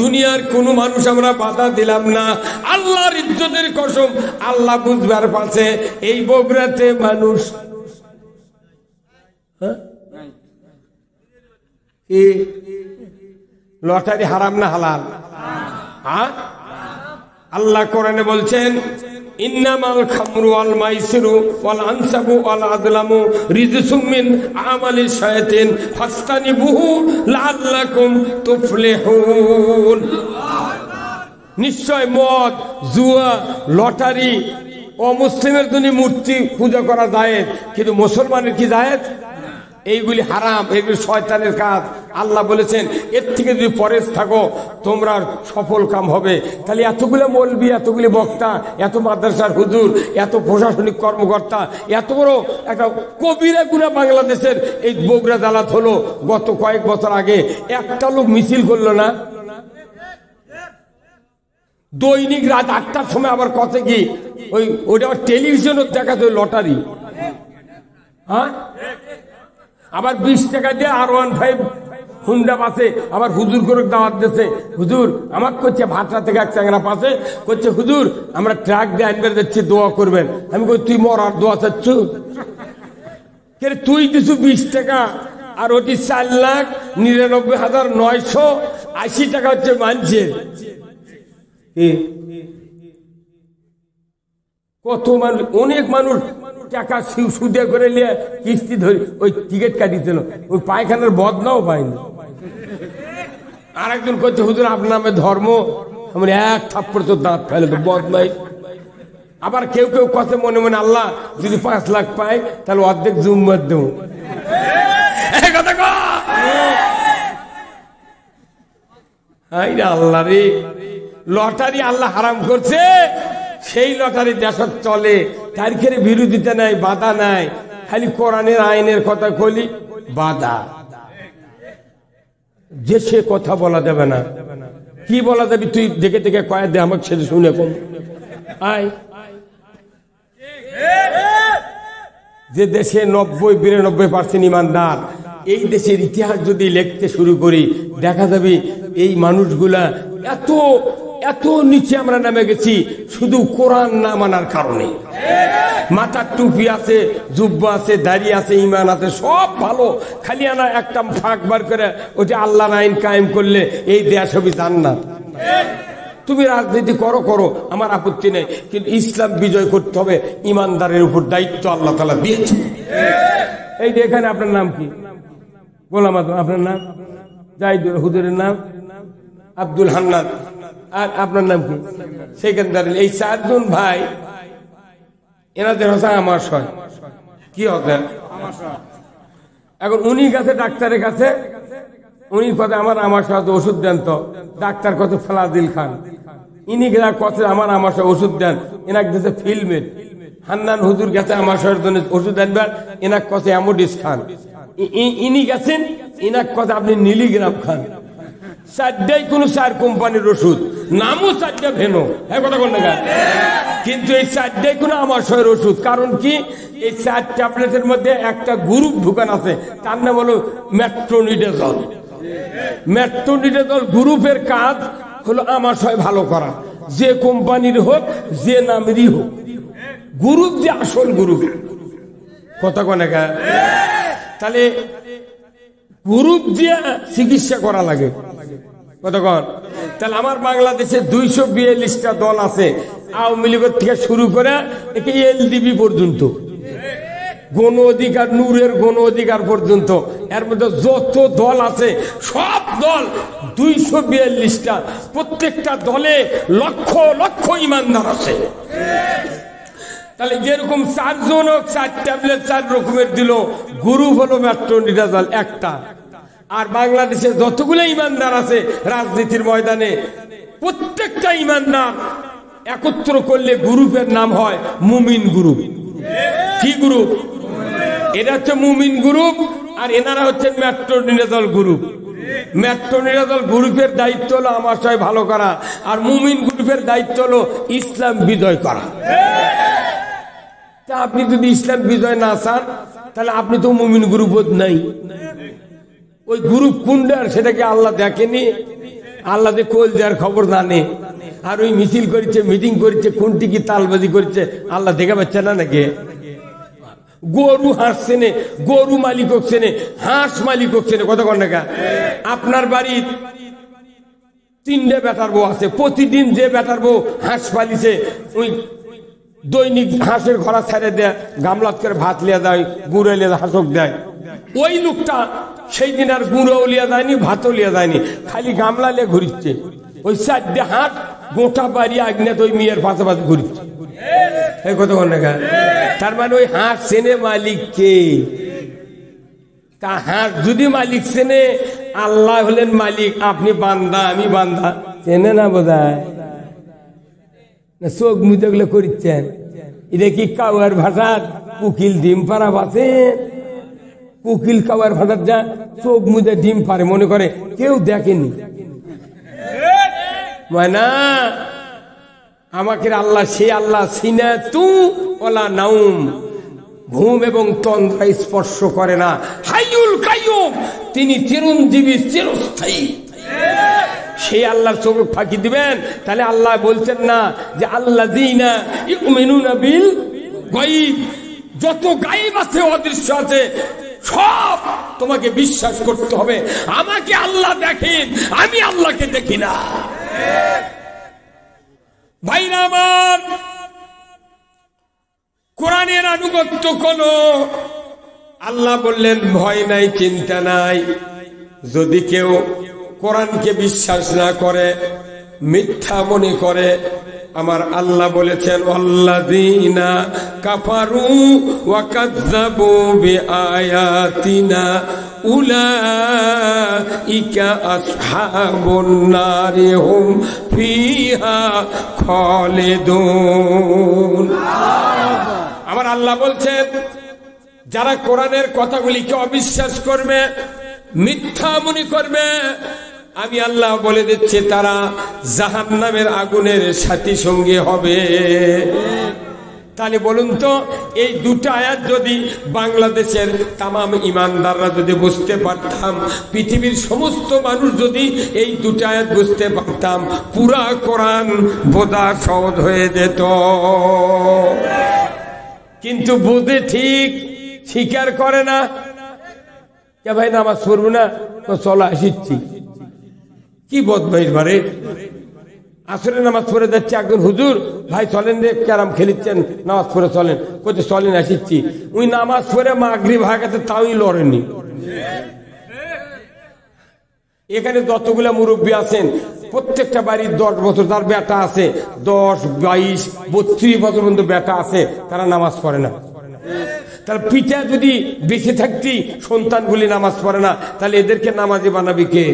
দুনিয়ার কোন মানুষ আমরা বাধা দিলাম না। আল্লাহর ইজ্জতের কসম, আল্লাহ বুঝবার পাশে এই বগুড়াতে মানুষ লটারি হারাম না হালাল? আল্লাহ কোরআনে বলছেন, ইন্নামাল খামরু ওয়াল মাইসিরু ওয়াল আনসাবু ওয়াল আযলামু রিজসুম মিন আমালিশ শায়াতিন ফাসতানিবুহু লাআল্লাকুম তুফলিহুন। নিশ্চয় মদ, জুয়া, লটারি, অমুসলিমের জন্য মূর্তি পূজা করা যায়, কিন্তু মুসলমানের কি জায়েজ? এইগুলি হারাম, এইগুলি শয়তানের কাজ। আল্লাহ বলেছেন, এর থেকে যদি পরেজ থাকো তোমরা সফল কাম হবে। তাহলে এতগুলো মৌলবি, এতগুলি বক্তা, এত মাদ্রাসার হুজুর, এত প্রশাসনিক কর্মকর্তা, এত বড় একটা কবিরা গুনাহ বাংলাদেশের এই বগুড়া জালাত হলো। গত কয়েক বছর আগে একটা লোক মিছিল করলো না? দৈনিক রাত 8টার সময় আবার কত কি ওইটা টেলিভিশনে দেখা যায় লটারি। হ্যাঁ, আবার 20 টাকা দিয়ে R15 হুন্ডা পাশে আবার হুজুর করে দাওয়াত দিচ্ছে। হুজুর আমার করছে ভাটরা থেকে এক চাংরা পাশে করছে, হুজুর আমরা ট্রাক দিয়ে আনবে যাচ্ছি, দোয়া করবেন। আমি কই, তুই মর আর দোয়া চাচ্ছ? তুই কিছু 20 টাকা আর ওটি 4,99,980 টাকা হচ্ছে মানুষের। কত মানুষ, অনেক মানুষ টাকা সুদে করে নিয়ে কিস্তি ধরে ওই টিকিট কাটিছিল, ওই পায়খানার বদনাও পায়নি। আর একজন করছে, হুজুর আপনার নামে ধর্ম, আমার এক থাপ্পড় তো দাঁত ফেলে তো বদনাই। আবার কেউ কেউ কথা মনে মনে, আল্লাহ যদি 5 লাখ পাই তাহলে অর্ধেক জুম্মার দেব। আল্লাহ রে, লটারি আল্লাহ হারাম করছে, সেই লটারি দেশত চলে, তারিখের বিরোধিতা নাই, বাধা নাই, খালি কোরআনের আইনের কথা কলি বাধা। যে সে কথা বলা যাবে না। কি বলা যাবে? তুই দেখে দেখে কয়ে দে আমাকে, সেটা শুনে কম আয়। যে দেশে 90-92% ইমানদার, এই দেশের ইতিহাস যদি লিখতে শুরু করি দেখা যাবে এই মানুষগুলা এত এত নিচে আমরা নেমে গেছি শুধু কোরআন না মানার কারণে। মাথার টুপি আছে, জুব্বা আছে, দাড়ি আছে, ইমান আছে, সব ভালো, খালি আনা একটা ফাঁক বার করে ওটা আল্লাহর আইন কায়েম করলে এই দেশ হবে জান্নাত। তুমি রাজনীতি করো করো, আমার আপত্তি নেই, কিন্তু ইসলাম বিজয় করতে হবে, ইমানদারের উপর দায়িত্ব আল্লাহ তাআলা দিয়েছে। এই যে এখানে আপনার নাম কি? গোলাম আজম। আপনার নাম? জাহিদুল। হুজুরের নাম আব্দুল হান্নান। আর আপনার নাম কি? সেকেন্দার। এই চারজন ভাই, এনাদের হচ্ছে আমাশয়। কি হবে? এখন উনি গেছে ডাক্তারের কাছে, উনি কথা আমার আমাশয় ওষুধ দেন। তো ডাক্তার কত ফেলাদিল খান, ইনি গেলা কথা আমার আমাশয় ওষুধ দেন, এনাকে দিয়েছে ফিল্মের। হান্নান হুজুর গেছে আমাশয়ের জন্য ওষুধ আনবেন, এনাক কথা অ্যামোডিস খান। ইনি গেছেন, ইনাক কথা আপনি নীলিগ্রাম খান। চারটাই কোন 4 কোম্পানির ওষুধ, নামও 4টা ভেনো। হ্যাঁ কথা কোন না, কিন্তু এই 4টাই কোন আমাশয়ের ওষুধ। কারণ কি? এই 4 ট্যাবলেটের মধ্যে একটা গ্রুপ ঢুকান আছে, তার নাম হলো মেট্রোনিডাজল। মেট্রোনিডাজল গ্রুপের কাজ হলো আমাশয় ভালো করা, যে কোম্পানির হোক, যে নামেরই হোক। গ্রুপ যে আসল গ্রুপ, কথা কোনে গা? তাহলে গ্রুপ দিয়ে চিকিৎসা করা লাগে, কতক্ষণ? তাহলে আমার বাংলাদেশে 242টা দল আছে, আওয়ামী লীগের থেকে শুরু করে এলডিপি পর্যন্ত, গণ অধিকার, নূরের গণ অধিকার পর্যন্ত। এর মধ্যে যত দল আছে সব দল 242টা, প্রত্যেকটা দলে লক্ষ লক্ষ ইমানদার আছে। তাহলে যেরকম 4 জন 4 ট্যাবলেট 4 রকমের দিল, গ্রুপ হলো মেট্রোনিডাজল একটা। আর বাংলাদেশে যতগুলো ইমানদার আছে রাজনীতির ময়দানে, প্রত্যেকটা ইমানদার একত্র করলে গ্রুপের নাম হয় মুমিন গ্রুপ। কি গ্রুপ? এটা হচ্ছে মুমিন গ্রুপ, আর এনারা হচ্ছে মেট্রোনিডাজল গ্রুপ। মেট্রোনিডাজল গ্রুপের দায়িত্ব হলো আমাশয় ভালো করা, আর মুমিন গ্রুপের দায়িত্ব হলো ইসলাম বিজয় করা। তা আপনি যদি ইসলাম বিজয় না চান, তাহলে আপনি তো মুমিন গ্রুপ নাই। ওই গ্রুপ কোনটার সেটাকে আল্লাহ দেখেনি? আল্লাহ যে কোল দেওয়ার খবর জানে। আর ওই মিছিল করেছে, মিটিং করেছে, কোনটি কি তালবাজি করেছে আল্লাহ দেখা পাচ্ছে না নাকি? গরু হাঁস চেনে, গরু মালিক চেনে, হাঁস মালিক চেনে, কত ঘন্টা? আপনার বাড়ির 3টে বেটার বউ আছে, প্রতিদিন যে বেটার বউ হাঁস পালিছে, ওই দৈনিক হাঁসের ঘোড়া ছেড়ে দেয়, গামলাত করে ভাত লিয়া দেয়, গুঁড়ো লিয়া হাঁসক দেয়। ওই লোকটা সেই দিন আর গুঁড়ো লিয়া যায়নি, ভাতও লিয়া যায়নি, খালি গামলা লিয়ে ঘুরিচ্ছে। ওই 4টে হাঁস গোটা বাড়ি আগ্নেত ওই মেয়ের পাশাপাশি ঘুরিচ্ছে। এই কত ঘন্টা? তার মানে ওই হাঁস চেনে মালিক কে? তা হাঁস যদি মালিক চেনে, আল্লাহ হলেন মালিক, আপনি বান্দা, আমি বান্দা, চেনে না বোধহয়? না চোখ মুদে গুলো করিচ্ছেন। এটা কি কাউয়ার ভাষার কুকিল ডিম পাড়া বাঁচেন? কুকিল কাউয়ার ভাষার যা চোখ মুদে ডিম পারে মনে করে কেউ দেখেনি। না, আমাকে আল্লাহ, সে আল্লাহ সিনা তু ওলা নাউম, ঘুম এবং তন্দ্রা স্পর্শ করে না। হাইয়ুল কাইয়ুম, তিনি চিরঞ্জীবী, চিরস্থায়ী। সেই আল্লাহর চোখ ফাঁকি দিবেন? তাহলে আল্লাহ বলছেন না যে আল্লাযীনা ইউমিনুনা বিল গায়ব, যত গায়েব আছে, অদৃশ্য আছে, সব তোমাকে বিশ্বাস করতে হবে। আমাকে আল্লাহ দেখেন, আমি আল্লাহকে দেখি না। ভাইরা আমার, কোরআনের আনুগত্য করো। আল্লাহ বললেন ভয় নাই, চিন্তা নাই। যদি কেউ কোরআনকে বিশ্বাস না করে, মিথ্যা মনে করে, আমার আল্লাহ বলেছেন আল্লাযীনা কাফারু ওয়া কাযযাবু বিআয়াতিনা উলাইকা আসহাবুন নারি হুম ফিহা খালিদুন। আমার আল্লাহ বলছেন যারা কোরআনের কথাগুলিকে অবিশ্বাস করবে, মিথ্যা মনে করবে, আমি আল্লাহ বলে দিচ্ছি তারা জাহান্নামের আগুনের সাথী সঙ্গী হবে। তাহলে বলুন তো, এই দুটো আয়াত যদি বাংলাদেশের তামাম ইমানদাররা যদি বুঝতে পারতাম, পৃথিবীর সমস্ত মানুষ যদি এই দুটো আয়াত বুঝতে পারতাম, পুরা কোরআন বোঝা সহজ হয়ে যেত। কিন্তু বুঝে ঠিক স্বীকার করে না। কে ভাই নামাজ পড়বো না, চলো আসিচ্ছি। কি বদমাইশ বারে! আসরে নামাজ পড়ে যাচ্ছে, একজন হুজুর ভাই চলেন রে ক্যারাম খেলিচ্ছেন, নামাজ পড়ে চলেন, কোথায় চলেন আসিচ্ছি। ওই নামাজ পড়ে মাগরিব হয়ে গেছে, তাওই লড়েনি। এখানে যতগুলা মুরব্বী আছেন প্রত্যেকটা বাড়ির 10 বছর তার বেটা আছে, 10, 22, 32 বছর পর্যন্ত বেটা আছে, তারা নামাজ পড়ে না। তার পিতা যদি বেঁচে থাকতি সন্তানগুলি নামাজ পড়ে না, তাহলে এদেরকে নামাজি বানাবি কে?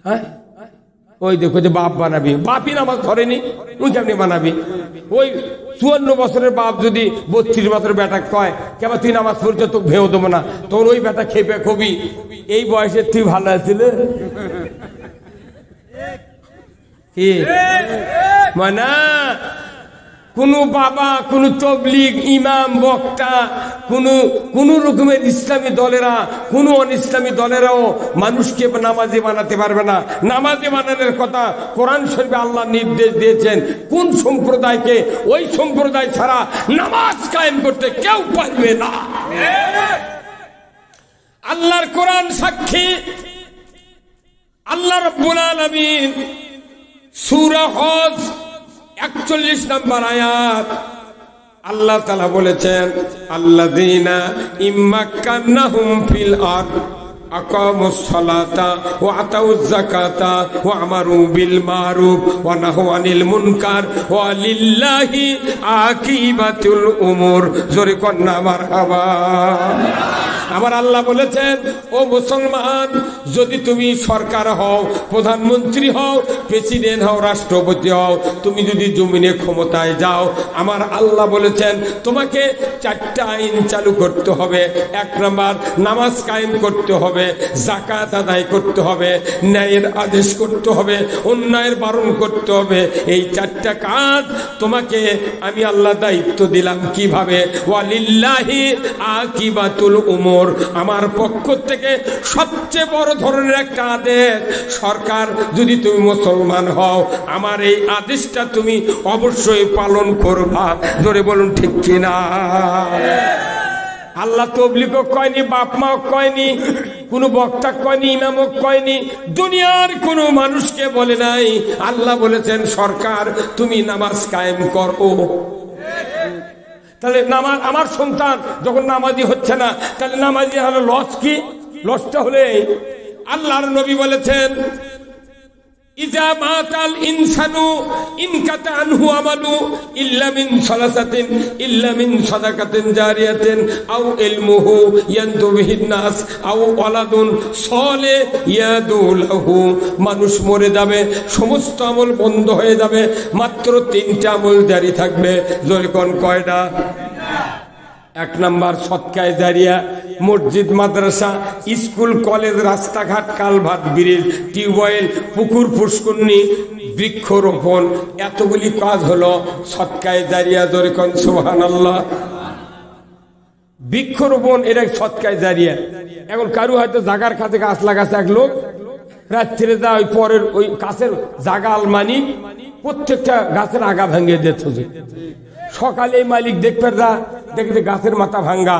হ্যাঁ, ওই দেখো যে বাপ বানাবি, বাপই নামাজ ধরেনি, ওই কেমনি বানাবি? ওই 54 বছরের বাপ যদি 32 বছরের বেটা কয় কেমন তুই নামাজ পড়ছো, তোকে ভেও দেবো না, তোর ওই বেটা খেপে কবি এই বয়সে তুই ভালো আছিল কি মানে? কোন বাবা, কোন তবলিগ ইমাম বক্তা, কোন রকমের ইসলামী দলেরা, কোন অনিসলামী দলেরাও মানুষকে নামাজি বানাতে পারবে না। নামাজি বানানোর কথা কোরআন শরীফে আল্লাহ নির্দেশ দিয়েছেন। কোন সম্প্রদায়কে ওই সম্প্রদায় ছাড়া নামাজ কায়েম করতে কেউ পারবে না। আল্লাহর কোরআন সাক্ষী। আল্লাহ রাব্বুল আলামিন সূরা হজ 41 নম্বর আয়াত আল্লাহ তাআলা বলেছেন, আল্লাযীনা ইম্মাক্কান্নাহুম ফিল আরদ আকামুস সালাতা ওয়া আতাউয যাকাতা ওয়া আমারু বিল মারুফ ওয়া নাহাউ আনিল মুনকার ওয়া লিল্লাহি আকিবাতুল উমুর। জোরে কন্না মারহাবা। আমার আল্লাহ বলেছেন, ও মুসলমান, যদি তুমি সরকার হও, প্রধানমন্ত্রী হও, প্রেসিডেন্ট হও, রাষ্ট্রপতি হও, তুমি যদি জমিনে ক্ষমতায় যাও, আমার আল্লাহ বলেছেন তোমাকে 4টা আইন চালু করতে হবে। 1 নাম্বার, নামাজ কায়েম করতে হবে, যাকাত আদায় করতে হবে, ন্যায়ের আদেশ করতে হবে, অন্যায়ের বারণ করতে হবে। এই 4টা কাজ তোমাকে আমি আল্লাহ দায়িত্ব দিলাম। কিভাবে? ওয়ালিল্লাহি আকিবাতুল উমুর। আমার পক্ষ থেকে সবচেয়ে বড় ধরনের একটা আদেশ, সরকার যদি তুমি মুসলমান হও, আমার এই আদেশটা তুমি অবশ্যই পালন করবা। ধরে বলুন ঠিক কিনা? আল্লাহ তবলিগও কয়নি, বাপ মাও কয়নি, কোন বক্তা কয়নি, ইমামও কয়নি, দুনিয়ার কোন মানুষকে বলে নাই। আল্লাহ বলেছেন সরকার তুমি নামাজ কায়েম করো। তাহলে নামাজ, আমার সন্তান যখন নামাজি হচ্ছে না, তাহলে নামাজি হলো লস কি? লসটা হলে আল্লাহর নবী বলেছেন, ইজা মাতাল ইনসানু ইনকাতা আনহু আমালু ইল্লা মিন সালাসাতিন ইল্লা মিন সাদাকাতিন জারিয়াতিন আও ইলমুহু ইয়ানতু বিহিন নাস আও ওয়ালাদুন সালিহ ইয়াদু লাহু। মানুষ মরে যাবে, সমস্ত আমল বন্ধ হয়ে যাবে, মাত্র 3টা আমল জারি থাকবে। জোরে কোন কয়টা? 1 নাম্বার সদকায়ে জারিয়া, মসজিদ, মাদ্রাসা, স্কুল, কলেজ, রাস্তাঘাট, কালভার্ট, ব্রিজ, টিউবওয়েল, পুকুর, পুষ্করণী, বৃক্ষরোপণ, এতগুলি কাজ হলো সদকায়ে জারিয়া। জোরে কোন সুবহানাল্লাহ। বৃক্ষরোপণ এটা সদকায়ে জারিয়া। এখন কারু হয়তো জাগার কাছে গাছ লাগাচ্ছে, এক লোক রাত্রে যা ওই পরের ওই গাছের জাগা আলমানি প্রত্যেকটা গাছের আগা ভেঙে দিচ্ছে। সকালে মালিক দেখবে যা দেখে গাছের মাথা ভাঙ্গা,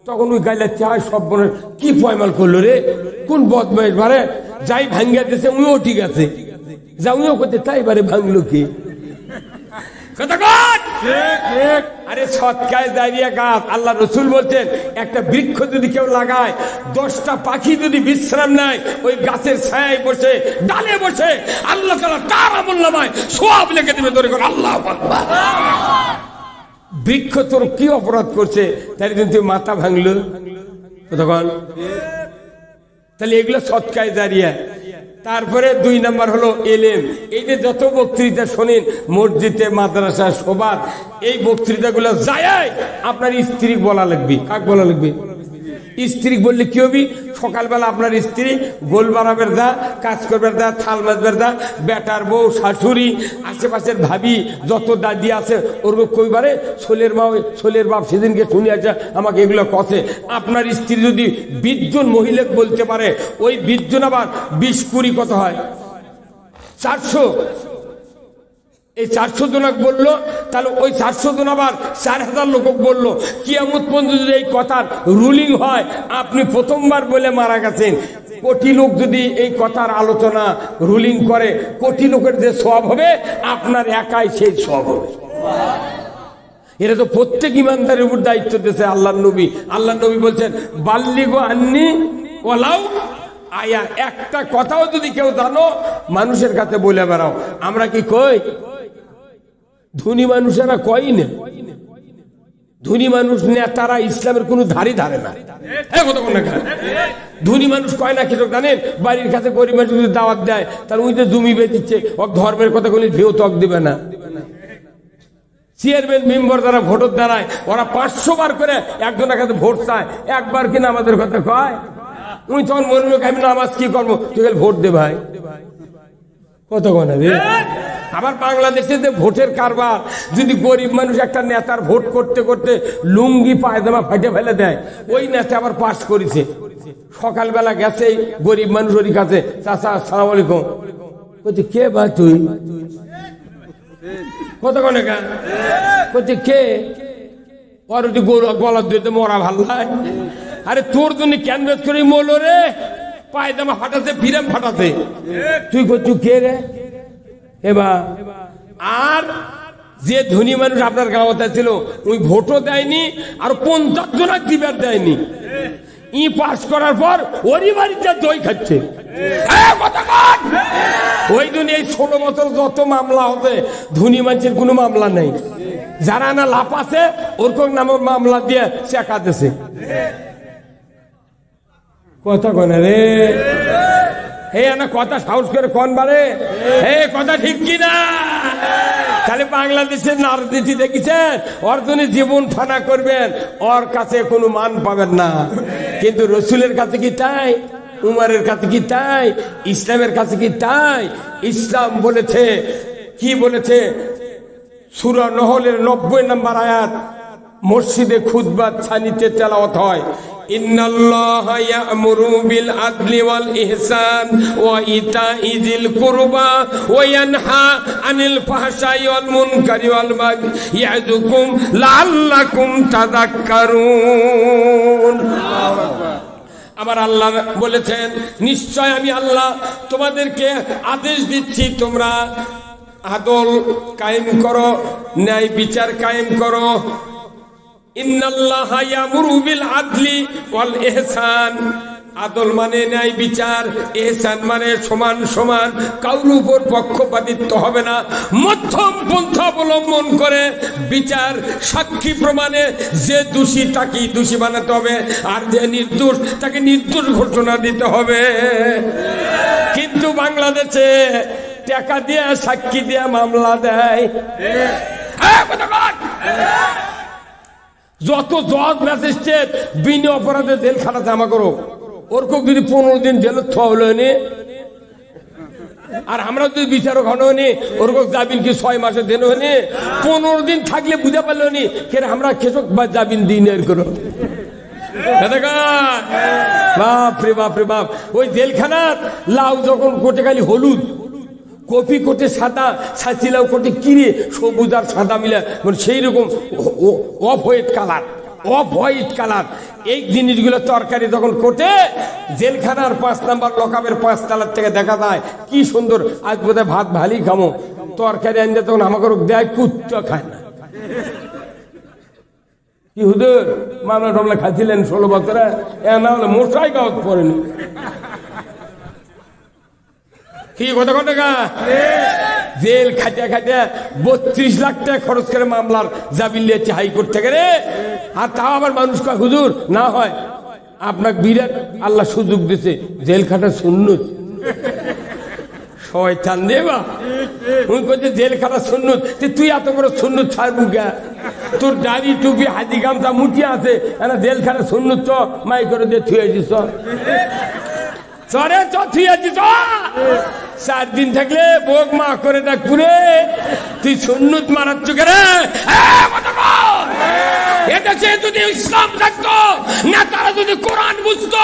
তখন ওই গাইলে চায় সব বোনের কি পয়মাল করলো রে, কোন বদমাইশ বারে যাই ভাঙ্গিয়া দিয়েছে, উইও ঠিক আছে, যা উইও করতে তাই বারে ভাঙলো কি? আরে সদকায়ে জারিয়া গাছ, আল্লাহ রসুল বলছেন একটা বৃক্ষ যদি কেউ লাগায়, 10টা পাখি যদি বিশ্রাম নেয় ওই গাছের ছায়ায় বসে, ডালে বসে, আল্লাহ তাআলা তার আমলনামায় সওয়াব লিখে দিবে। ধরে করে আল্লাহু আকবার। বৃক্ষ তোর কি অপরাধ করছে তাই কিন্তু মাথা ভাঙলো তখন? তাহলে এগুলো সদকায়ে জারিয়া। তারপরে 2 নাম্বার হলো এলেম। এই যে যত বক্তৃতা শোনেন মসজিদে, মাদ্রাসা, সবার এই বক্তৃতাগুলো যায় আপনার স্ত্রী বলা লাগবে। কাক বলা লাগবে? স্ত্রী বললে কি হবে? সকালবেলা আপনার স্ত্রী গোল বানাবের দা, কাজ করবের দা, থাল মাজবের দা, বেটার বউ, শাশুড়ি, আশেপাশের ভাবি, যত দাদি আছে ওর কইবারে ছোলের মা, ছোলের বাপ সেদিনকে শুনে আছে আমাকে এগুলো কষে। আপনার স্ত্রী যদি 20 জন মহিলা বলতে পারে, ওই 20 জন আবার 20-20 কত হয়? 400। এই 400 জনক বললো, তাহলে ওই 400 জন আবার 4000 লোক বললো। কিয়ামত পর্যন্ত যদি এই কথার রুলিং হয়, আপনি প্রথমবার বলে মারা গেছেন, কোটি লোক যদি এই কথার আলোচনা রুলিং করে, কোটি লোকের যে সওয়াব হবে, আপনার একাই সেই সওয়াব হবে। এটা তো প্রত্যেক ইমানদারের উপর দায়িত্ব দিয়েছে আল্লাহর নবী। আল্লাহর নবী বলছেন, বাল্লিগো আন্নি ওয়ালাউ আয়া, একটা কথাও যদি কেউ জানো মানুষের কাছে বলে বেড়াও। আমরা কি কই? ধনী মানুষেরা কই না। ধনী মানুষ নেতারা ইসলামের কোনো ধারে ধারে না। ধনী মানুষ কয় না কিছু জানেন, বাড়ির কাছে গরিব মানুষ যদি দাওয়াত দেয় তাহলে ওই যে জমি বেঁচেছে, ও ধর্মের কথা বলে ভেউ তক দিবে না। চেয়ারম্যান মেম্বার যারা ভোটের দ্বারায়, ওরা 500 বার করে একজনের কাছে ভোট চায়, একবার কিনা আমাদের কথা কয়? উনি তখন মনে লোক, আমি নামাজ কি করবো, তুই ভোট দে ভাই। কত গণা রে। আবার বাংলাদেশে যে ভোটের কারবার, যদি গরিব মানুষ একটা নেতার ভোট করতে করতে লুঙ্গি পায়জামা ফাটে ফেলে দেয়, ওই নেতা আবার পাস করেছে। সকালবেলা গেছে গরিব মানুষ ওর কাছে, চাচা আসসালামু আলাইকুম। বলছে, কে বা তুই? কত গণে গান বলছে, কে? ওর ওটি গলা দিতে মরা ভাল লাগে। আরে তোর জন্য ক্যানভাস করে মরলো রে, পায়জামা ফাটাতে, ফিরাম ফাটাতে। তুই করছু কে রে? এবার আর যে ধনী মানুষ আপনার গাঁওতে ছিল, ওই ভোটও দেয়নি, আর 50 জনক দিবার দেয়নি। ই পাস করার পর ওরই বাড়িতে দই খাচ্ছে। ওই জন্য এই 16 বছর যত মামলা হবে, ধনী মানুষের কোনো মামলা নেই। যারা না লাভ আছে ওরকম নামের মামলা দিয়ে চেকা দিছে। কথা কনে রে, হে না কথা সাহস করে কোন বারে, হে কথা ঠিক কিনা? তাহলে বাংলাদেশের রাজনীতি দেখেছেন, ওর জন্য জীবন ফানা করবেন, ওর কাছে কোনো মান পাবেন না। কিন্তু রসুলের কাছে কি তাই? উমারের কাছে কি তাই? ইসলামের কাছে কি তাই? ইসলাম বলেছে, কি বলেছে? সূরা নহলের 90 নম্বর আয়াত, মসজিদে খুতবা ছানিতে তেলাওয়াত হয়, ইন্নাল্লাহা ইয়া'মুরু বিল আদলি ওয়াল ইহসান ওয়া ইতা'i যিল কুরবা ওয়া ইয়ানহা আনিল ফাহশাই ওয়াল মুনকারি ওয়াল বাগই ইয়া'যুকুম লাআল্লাকুম তাযাক্কারুন। আমার আল্লাহ বলেছেন, নিশ্চয় আমি আল্লাহ তোমাদেরকে আদেশ দিচ্ছি, তোমরা আদল কায়েম করো, ন্যায় বিচার কায়েম করো। ইন্নাল্লাহা ইয়া'মুরু বিল আদলি ওয়াল ইহসান, আদল মানে ন্যায় বিচার, ইহসান মানে সমান সমান, কারোর উপর পক্ষপাতিত্ব হবে না, মধ্যম পন্থা অবলম্বন করে বিচার সাক্ষী প্রমাণে যে দোষী তাকে দোষী বানাতে হবে, আর যে নির্দোষ তাকে নির্দোষ ঘোষণা দিতে হবে। কিন্তু বাংলাদেশে টাকা দিয়ে সাক্ষী দিয়ে মামলা দেয়। যত জজ ম্যাজিস্ট্রেট বিনা অপরাধে জেলখানা জমা করো, ওরকম যদি 15 দিন জেলত হলো নি, আর আমরা যদি বিচারক হনো নি, ওরকম জামিন কি 6 মাসের দিন হয়নি, 15 দিন থাকলে বুঝে পারলো নি কেন আমরা কেসক বা জামিন দিন এর করো। বাপরে বাপরে বাপ, ওই জেলখানার লাউ যখন কোটে খালি হলুদ, কপি কোটে সাদা, ছাঁচি লাউ কোটে কিরে সবুজ আর সাদা মিলে, মানে সেই রকম off white colour, off white colour. এই জিনিসগুলো তরকারি যখন কোটে, জেলখানার 5 নম্বর লকআপের 5 তলার থেকে দেখা যায় কি সুন্দর, আজ বোধহয় ভাত ভালোই খামো, তরকারি আনতে তখন আমাকে দেয়, কুত্তা খায় না। কি হুজুর মামলা টামলা খাচ্ছিলেন 16 বছরে, না হলে মশাই গাওয়াত পড়েনি। কি কথা কথা জেল খাটিয়া খাটিয়া 32 লাখ টাকা খরচ করে মামলার জামিন নিয়েছে হাইকোর্ট থেকে রে। আর তাও আবার মানুষ কয়, হুজুর না হয় আপনাকে বিরাট আল্লাহ সুযোগ দিছে, জেল খাটা সুন্নত। শয়তান দেবা উনি কইছে জেল খাটা সুন্নত, তুই এত বড় সুন্নত ছাড়বু গা? তোর দাড়ি টুপি হাজি গামছা মুঠিয়ে আছে, জেল খাটা সুন্নত চ মাই করে দিয়ে থুয়ে দিস, চরে চ থুয়ে দিস। 4 দিন থাকলে বোক মা করে ডাকুরে, তুই সুন্নত মারাচ্ছ রে? এদেশে যদি ইসলাম থাকতো, নেতারা যদি কোরআন বুঝতো,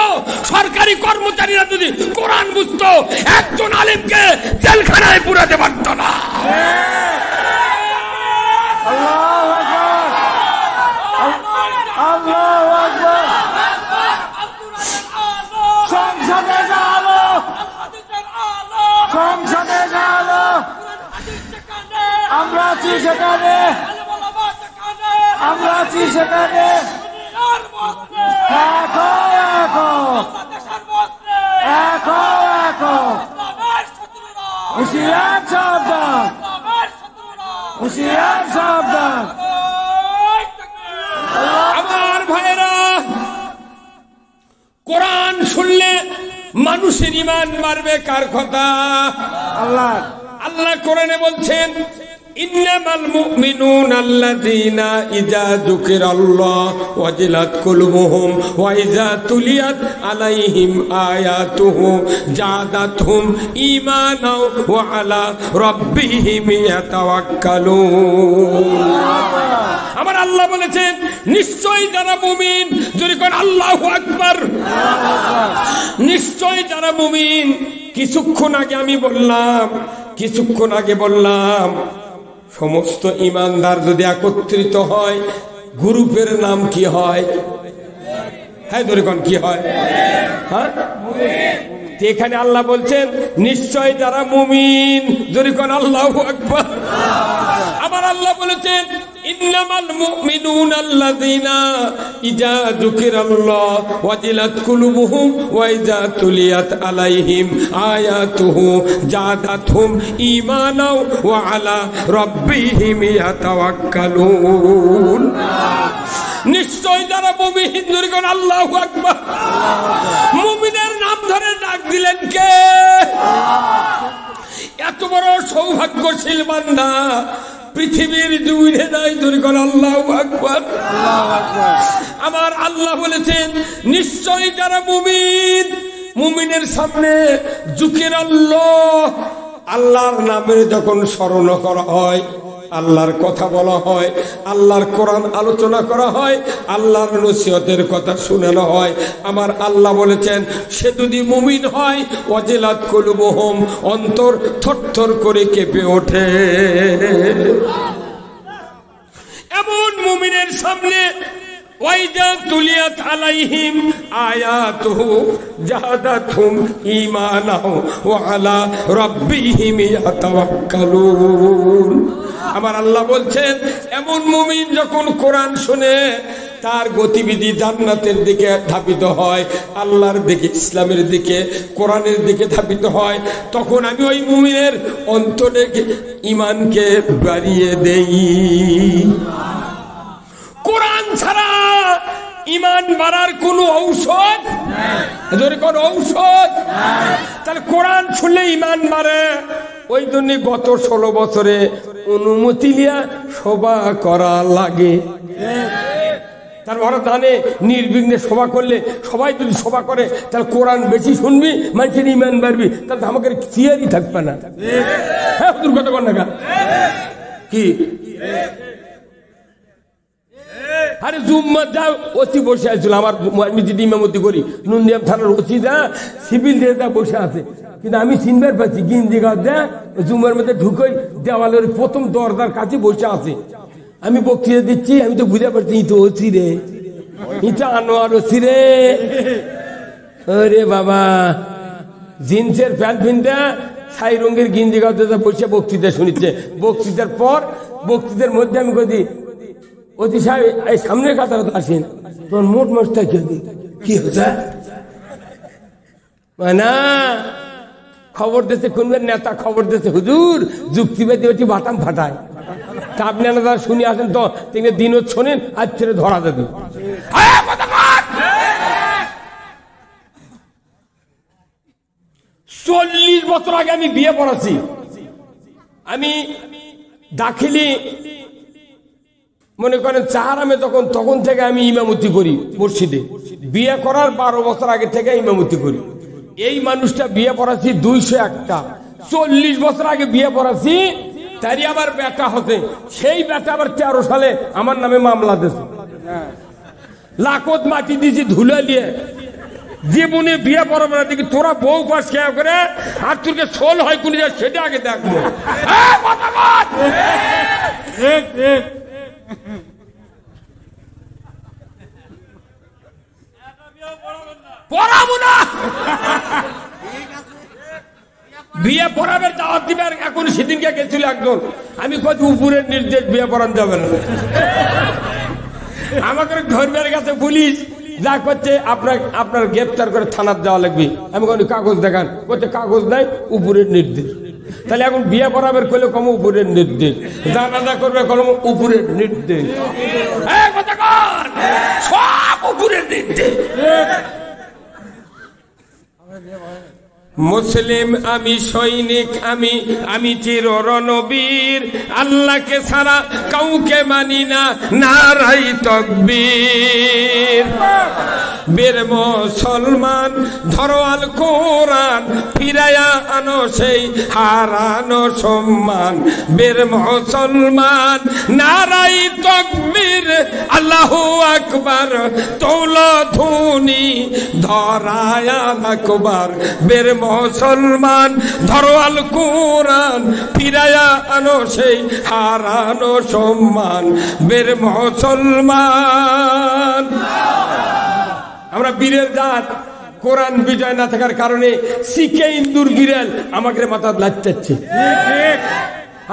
সরকারি কর্মচারীরা যদি কোরআন বুঝতো, একজন আলেমকে জেলখানায় পুরাতে পারত না। সংসদে সেখানে, আমরা আছি সেখানে। এখো এখো এখো এখো, হুঁশিয়ার সাবধান, হুঁশিয়ার সাবধান। আমার ভাইরা, কোরআন শুনলে মানুষের ঈমান বাড়বে কার কথা? আল্লাহ। আল্লাহ কোরআনে বলছেন, ইন্নামাল মুমিনুনা আল্লাযীনা ইযা যুকিরাল্লাহ ওয়াজিলাত কুলুবুহুম ওয়া ইযা তুলিয়াত আলাইহিম আয়াতুহু জাদাতহুম ঈমানাও ওয়া আলা রাব্বিহিম ইয়াতাওয়াক্কালুন। আমার আল্লাহ বলেছেন, নিশ্চয়ই যারা মুমিন, যদি কোন আল্লাহু আকবার, নিশ্চয়ই যারা মুমিন। কিছুক্ষণ আগে বললাম সমস্ত ইমানদার যদি একত্রিত হয়, গ্রুপের নাম কি হয়? হ্যাঁ ধরে কোন কি হয়? হ্যাঁ, এখানে আল্লাহ বলছেন নিশ্চয় যারা মুমিন, যদি কোন আল্লাহু আকবার। আমার আল্লাহ বলেছেন, ইন্নামাল মুমিনুনা আল্লাযীনা ইযা যুকিরাল্লাহ ওয়াজিলাত কুলুবুহুম ওয়া ইযা তুলিয়াত আলাইহিম আয়াতুহু জাদাতহুম ঈমানাও ওয়া আলা রাব্বিহিম ইয়াতাওয়াক্কালুন। নিশ্চয় যারা মুমিন, যদি কোন আল্লাহু আকবার। মুমিনের নাম ধরে ডাক দিলেন কে? এত বড় সৌভাগ্যশীল বান্দা পৃথিবীর জমিনে নাই, যদি কোন আল্লাহু আকবার। আমার আল্লাহ বলেছেন, নিশ্চয় যারা মুমিন, মুমিনের সামনে যুকিরাল্লাহ, আল্লাহর নামের যখন স্মরণ করা হয়, আল্লাহর কথা বলা হয়, আল্লাহর কোরআন আলোচনা করা হয়, আল্লাহর নসিহতের কথা শোনানো হয়, আমার আল্লাহ বলেছেন সে যদি মুমিন হয়, ওয়াজিলাত কুলুবুহুম, অন্তর থরথর করে কেঁপে ওঠে। এমন মুমিনের সামনে ওয়াইজা তুলিয়াত আলাইহিম আয়াতুহু জাদাতহুম ঈমানাও ওয়া আলা রাব্বিহিম ইয়াতাওয়াক্কালুন। আমার আল্লাহ বলছেন, এমন মুমিন যখন কোরআন শুনে, তার গতিবিধি জান্নাতের দিকে ধাবিত হয়, আল্লাহর দিকে, ইসলামের দিকে, কোরআনের দিকে ধাবিত হয়, তখন আমি ওই মুমিনের অন্তরে ঈমানকে বাড়িয়ে দেই। কোরআন ছাড়া ঈমান বাড়ার কোনো ঔষধ, কোন ঔষধ? তাহলে কোরআন শুনলে ঈমান বাড়ে। ওই জন্য গত 16 বছরে অনুমতি লিয়া সভা করা লাগে। তার ওরা জানে নির্বিঘ্নে সভা করলে, সবাই যদি সভা করে তাহলে কোরআন বেশি শুনবি, মানুষের ঈমান বাড়বি, তাহলে আমাকে চেয়ারই থাকবে না। হ্যাঁ, দুর্গত কর না কি? আরে জুম্মা যাও, ওসি বসে আসছিল, আমার মিজিটি ইমামতি করি, নুনদিয়াম থানার ওসি যা সিভিল দিয়ে বসে আছে, কিন্তু আমি চিনবার পাচ্ছি গিঞ্জি গাছ দেয় জুম্মার মধ্যে ঢুকোই, দেওয়ালের প্রথম দরজার কাছে বসে আছে। আমি বক্তৃতা দিচ্ছি, আমি তো বুঝতে পারছি ই তো ওসি রে, ইটা আনোয়ার ওসি রে। আরে বাবা, জিন্সের প্যান্ট পিনটা ছাই রঙের গিঞ্জি গাছ বসে বক্তৃতা শুনিচ্ছে। বক্তৃতার পর বক্তৃতার মধ্যে আমি কদি, অতি সাহেব এই সামনের কাতার আসেন, তোর মোট মোটটা কি হচ্ছে না? খবর দিতে কোন নেতা খবর দিতে, হুজুর যুক্তিবাদী ওটি বাটাম ফাটায়। তা আপনি যারা শুনে আসেন তো তিনি দিনও শোনেন, আজ ছেড়ে ধরা যাবে। 40 বছর আগে আমি বিয়ে পড়াছি। আমি দাখিলি মনে করেন চাহারামে তখন থেকে আমি ইমামতি করি মসজিদে। বিয়ে করার 12 বছর আগে থেকে ইমামতি করি। এই মানুষটা বিয়ে পড়াচ্ছি 201টা, 40 বছর আগে বিয়ে পড়াচ্ছি, তারই আবার বেটা হতে, সেই বেটা আবার 13 সালে আমার নামে মামলা দিয়েছে। লাখত মাটি দিয়েছি ধুলে নিয়ে, জীবনে বিয়ে পড়াবো না, দেখি তোরা বউ পাস খেয়া করে আর তোকে সোল হয় কোন সেটা আগে দেখবো। পড়াবো না, বিয়ে পড়াবের দাওয়াত দিবে। আর এখন সেদিনকে গেছিল একজন, আমি কত উপরের নির্দেশ, বিয়ে পড়ান যাবে না। আমাকে ধর্মের কাছে পুলিশ যা করছে, আপনার গ্রেপ্তার করে থানার দেওয়া লাগবে। আমি কোনো কাগজ দেখান, বলছে কাগজ নাই, উপরের নির্দেশ। তাহলে এখন বিয়ে পড়াবের করলে কম উপরের নির্দেশ, জানাজা করবে কলম উপরের নির্দেশ, সব উপরের নির্দেশ। মুসলিম আমি, সৈনিক আমি, আমি চির রণবীর, আল্লাহকে ছাড়া কাউকে মানি না, নারাই তাকবীর। বীর মুসলমান ধরো আল কোরআন, ফিরায়া আনো সেই হারানো সম্মান। বীর মুসলমান নারাই তাকবীর, আল্লাহু আকবার, তোলো ধ্বনি ধরায়া আকবার। বীর মুসলমান ধরো আল কোরআন, ফিরায়া আনো সেই হারানো সম্মান। বীর মুসলমান আমরা বীরের জাত। কোরআন বিজয় না থাকার কারণে শিখে ইন্দুর গিরেল আমাকে মাথা লাগতেছে।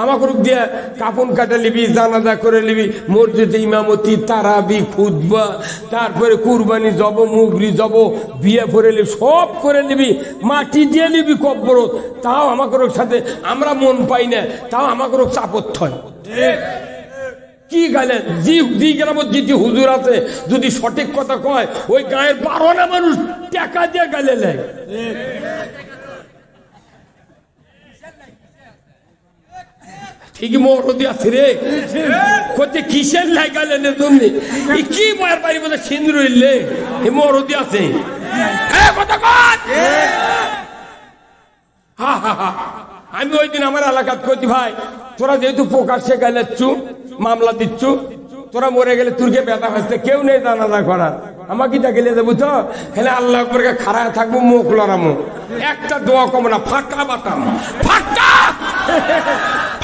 আমাকে দিয়ে কাপন কাটা লিবি, জানাজা করে লিবি, মসজিদে ইমামতি, তারাবি, খুতবা, তারপরে কুরবানি যাব, মুগরি যাব, বিয়ে করে নিবি, সব করে নিবি, মাটি দিয়ে নিবি কব্বরত। তাও আমাকে সাথে আমরা মন পাই না, তাও আমাকে চাপত হয়। কি গালেন জি গ্রামের যেটি হুজুর আছে, যদি সঠিক কথা কয়, ওই গায়ের 12 মানুষ টাকা দিয়ে গালে নেয়। ঠিকই মরদি আছে রে, কোথায় কিসের লাই গালেন তুমি? কি বয়ার বাড়ি বলে সিন্দুর হইলে এই মরদি আছে। আমি ওই দিন আমার এলাকাত করছি, ভাই তোরা যেহেতু প্রকাশ্যে গেলেচ্ছু, মামলা দিচ্ছু, তোরা মরে গেলে তুরকে ব্যথা হচ্ছে, কেউ নেই জানাজা করার, আমাকে গেলে দেবো তো হেলে আল্লাহ করে খাড়ায় থাকবো, মুখ লড়ামো, একটা দোয়া কম না, ফাঁকা বাতাম, ফাঁকা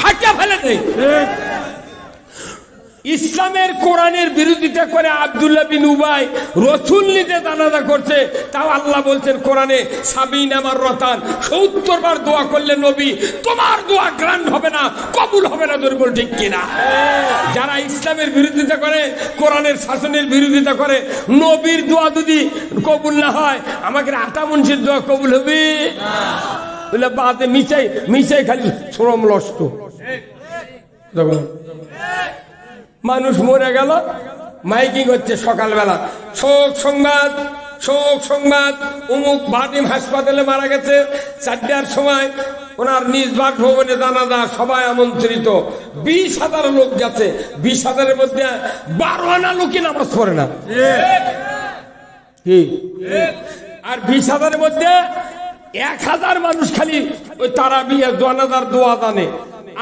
ফাঁকা ফেলে দেয়। ইসলামের কোরআনের বিরোধিতা করে আব্দুল্লাহ বিন উবাই রসুল নিজে জানাজা করছে, তাও আল্লাহ বলছেন কোরআনে, সাবিন আমার রতান, 70 বার দোয়া করলে নবী তোমার দোয়া গ্রান্ড হবে না, কবুল হবে না। দুর্বল ঠিক কিনা? যারা ইসলামের বিরোধিতা করে, কোরআনের শাসনের বিরোধিতা করে, নবীর দোয়া যদি কবুল না হয়, আমাকে 8 মুন্সির দোয়া কবুল হবে বলে বাদে মিশাই খালি শ্রম লস্ত। মানুষ মরে গেল, মাইকিং হচ্ছে সকালবেলা, শোক সংবাদ, শোক সংবাদ, অমুক বাদিম হাসপাতালে মারা গেছে, 4টার সময় ওনার নিজ বাসভবনে জানাজা, সবাই আমন্ত্রিত, 20,000 লোক গেছে, 20,000-এর মধ্যে 12 আনা লোকই নামাজ পড়ে না। কি? আর 20,000-এর মধ্যে 1,000 মানুষ খালি ওই তারাবি জানাজার দোয়া জানে,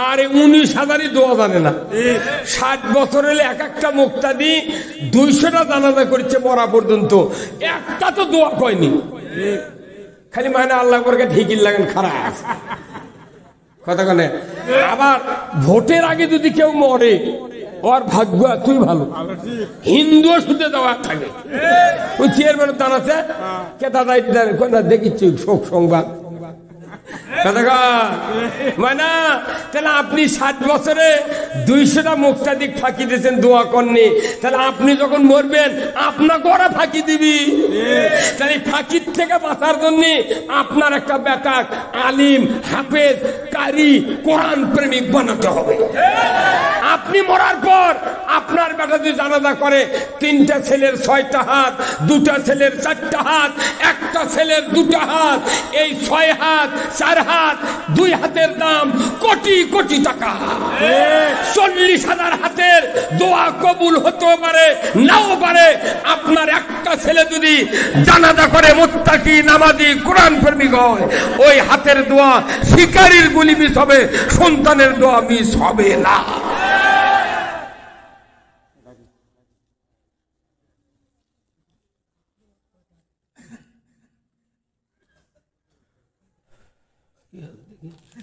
আর 19,000-ই দোয়া জানে না। 60 বছর হলে এক একটা মুক্তাদি 200টা জানাজা করেছে মরা পর্যন্ত, একটা তো দোয়া কয়নি। খালি মানে আল্লাহ করে ঠিকই লাগেন খারাপ কথা কানে। আবার ভোটের আগে যদি কেউ মরে, ওর ভাগ্য তুই ভালো, হিন্দু শুধু দেওয়া থাকে। ওই চেয়ারম্যানের দান আছে, কে দাদা এটা দেখিচ্ছি শোক সংবাদ, মানে তাহলে আপনি 60 বছরে 200টা মুক্তাদিক ফাঁকি দিয়েছেন, দোয়া করেননি, তাহলে আপনি যখন মরবেন আপনাকে ওরা ফাঁকি দিবি। তাহলে ফাঁকির থেকে বাঁচার জন্য আপনার একটা বেটা আলিম, হাফেজ, কারি, কোরআন প্রেমিক বানাতে হবে। আপনি মরার পর আপনার বেটা যদি জানাজা করে, 3টা ছেলের 6টা হাত, 2টা ছেলের 4টা হাত, একটা ছেলের 2টা হাত, এই 6 হাত 4 হাত, 2 হাতের দাম কোটি কোটি টাকা। 40,000 হাতের দোয়া কবুল হতে পারে, নাও পারে। আপনার একটা ছেলে যদি জানাজা করে মুত্তাকি, নামাজি, কোরআন প্রেমিক হয়, ওই হাতের দোয়া শিকারীর গুলি মিস হবে, সন্তানের দোয়া মিস হবে না।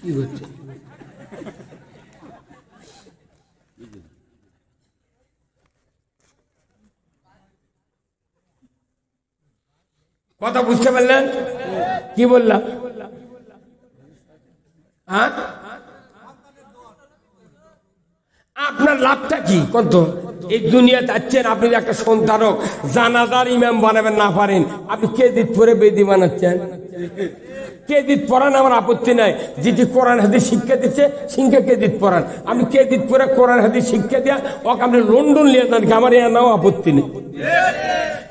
কি হচ্ছে? কথা বুঝতে পারলেন? কি বললাম? হ্যাঁ আপনার লাভটা কি কত? এই দুনিয়া যাচ্ছেন, আপনি একটা সন্তানক জানাজার ইমাম বানাবেন না পারেন, আপনি কেদিত পরে বেদি বানাচ্ছেন। কেদিত পড়ান আমার আপত্তি নাই, যেটি কোরআন হাদিস শিক্ষা দিচ্ছে সিংকে কেদিত পড়ান। আপনি কেদিত পরে কোরআন হাদিস শিক্ষা দেয়া ওকে আপনি লন্ডন নিয়ে যান, আমার এ নাও আপত্তি নেই।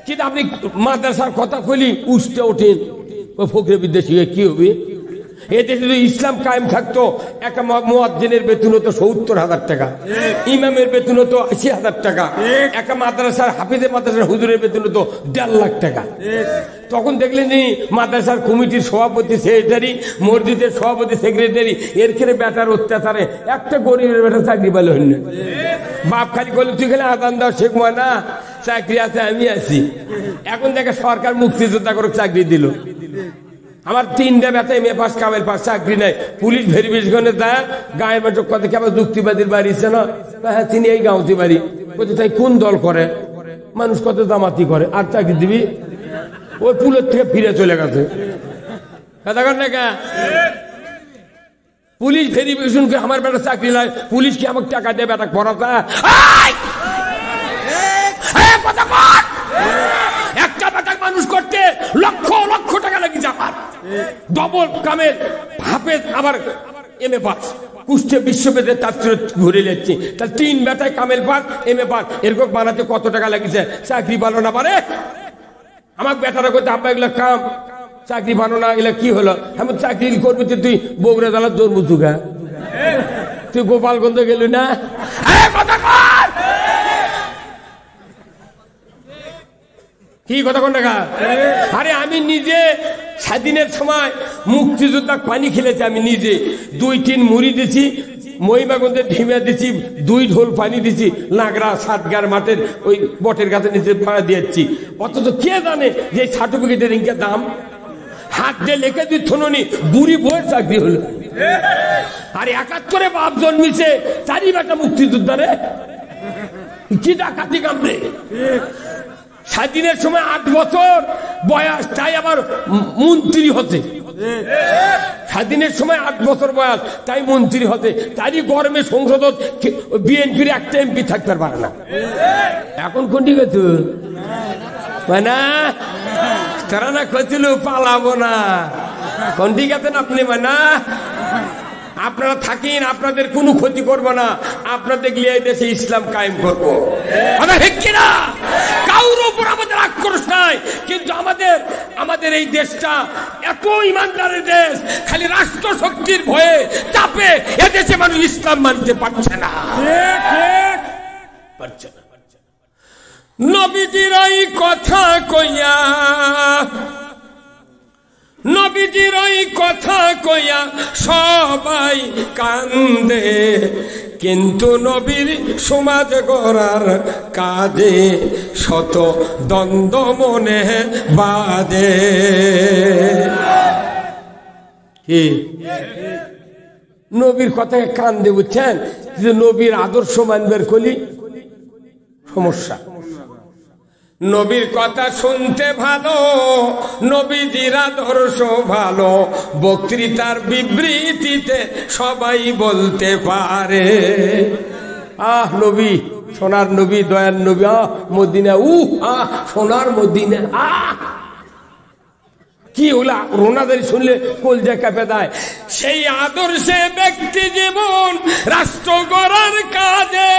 কিন্তু আপনি মাদ্রাসার কথা কইলি উঠতে ওঠেন, ও ফকরে বিদ্বেষী কি হবে? এতে যদি ইসলাম কায়েম থাকতো, একটা মুয়াজ্জিনের বেতন হতো 70,000 টাকা, ইমামের বেতন হতো 80,000 টাকা, একটা মাদ্রাসার হাফিজের মাদ্রাসার হুজুরের বেতন হতো 1.5 লাখ টাকা। তখন দেখলেন মাদ্রাসার কমিটির সভাপতি সেক্রেটারি, মসজিদের সভাপতি সেক্রেটারি, এর খেলে বেটার অত্যাচারে একটা গরিবের বেটা চাকরি পেল হইল। বাপ খালি করলে তুই খেলে আদান দাও শেখ ময়না চাকরি আছে, আমি আছি। এখন দেখে সরকার মুক্তিযোদ্ধা করে চাকরি দিল। আমার 3টা বেটা এমএ পাস কামেল পাস, চাকরি নাই। পুলিশ ভেরিফিকেশনে যায়, গায়ের বাড়ি কথা কি আবার যুক্তিবাদীর বাড়ি আছে না? হ্যাঁ তিনি এই গাঁওতি বাড়ি। বলছে তাই কোন দল করে? মানুষ কত জামাতি করে, আর চাকরি দিবি? ওই পুলের থেকে ফিরে চলে গেছে। পুলিশ ভেরিফিকেশন করে আমার বেটা চাকরি নাই, পুলিশ কি আমাকে টাকা দিয়ে বেটা পড়াতে? একটা বেটা মানুষ করতে লক্ষ লক্ষ টাকা লাগিয়েছে আমার। ডবল কামেল হাফেজ, আবার এমএ পাস, কুষ্টিয়া বিশ্ববিদ্যালয়ে তার ঘুরে যাচ্ছি। তার 3 বেটায় কামেল পাস এমএ পাস, এরকম বানাতে কত টাকা লাগিয়েছে? চাকরি পালো না পারে? আমার বেটারা করতে আব্বা এগুলো কাম, চাকরি পানো না, এগুলো কি হলো? আমি চাকরি করবি তুই বগুড়া জেলার দৌড় চুকা, তুই গোপালগঞ্জ গেলি না? কি কথা কোন টাকা? আরে আমি নিজে স্বাধীনের সময় মুক্তিযোদ্ধা পানি খেলেছি, আমি নিজে 2-3 মুড়ি দিছি, মহিমাগঞ্জের ঢিমা দিছি, 2 ঢোল পানি দিছি, নাগরা সাতগার মাঠের ওই বটের গাছের নিচে ভাড়া দিয়েছি। অথচ কে জানে যে সার্টিফিকেটের ইনকে দাম? হাত দিয়ে লেখে দিচ্ছ নি, বুড়ি বইয়ের চাকরি হলো। আর 71-এ বাপ জন্মিছে, 4 বেটা মুক্তিযোদ্ধারে কি ডাকাতি কামড়ে। স্বাধীনের সময় 8 বছর বয়স, তাই আবার মন্ত্রী হতে। স্বাধীনের সময় 8 বছর বয়স, তাই মন্ত্রী হতে। তারই গরমে সংসদ বিএনপির একটা এমপি থাকতে পারে না। এখন কোনটি গেছে মানে তারা না কইছিল পালাবো না, কোনটি গেছেন আপনি? মানে আপনারা থাকেন, আপনাদের কোনো ক্ষতি করবো না, আপনাদের গিয়ে দেশে ইসলাম কায়েম করবো। কারোর উপর আমাদের আক্রোশ নাই, কিন্তু আমাদের এই দেশটা এত ইমানদারের দেশ, খালি রাষ্ট্র শক্তির ভয়ে চাপে এদেশে মানুষ ইসলাম মানতে পারছে না। নবীজির এই কথা কইয়া, নবীজির ওই কথা কইয়া সবাই কান্দে, কিন্তু নবীর সমাজ গড়ার কাজে শত দ্বন্দ্ব মনে বাজে। কি নবীর কথাকে কান্দে, বুঝছেন? যে নবীর আদর্শ মানবের কলি সমস্যা। নবীর কথা শুনতে ভালো, নবীজির আদর্শ ভালো, বক্তৃতার বিবৃতিতে সবাই বলতে পারে। আহ নবী, সোনার নবী, দয়ার নবী, আহ মদিনা, সোনার মদিনা, কি হলা রোনাদারি শুনলে কলজা কাঁপে দেয়। সেই আদর্শে ব্যক্তি জীবন রাষ্ট্র গড়ার কাজে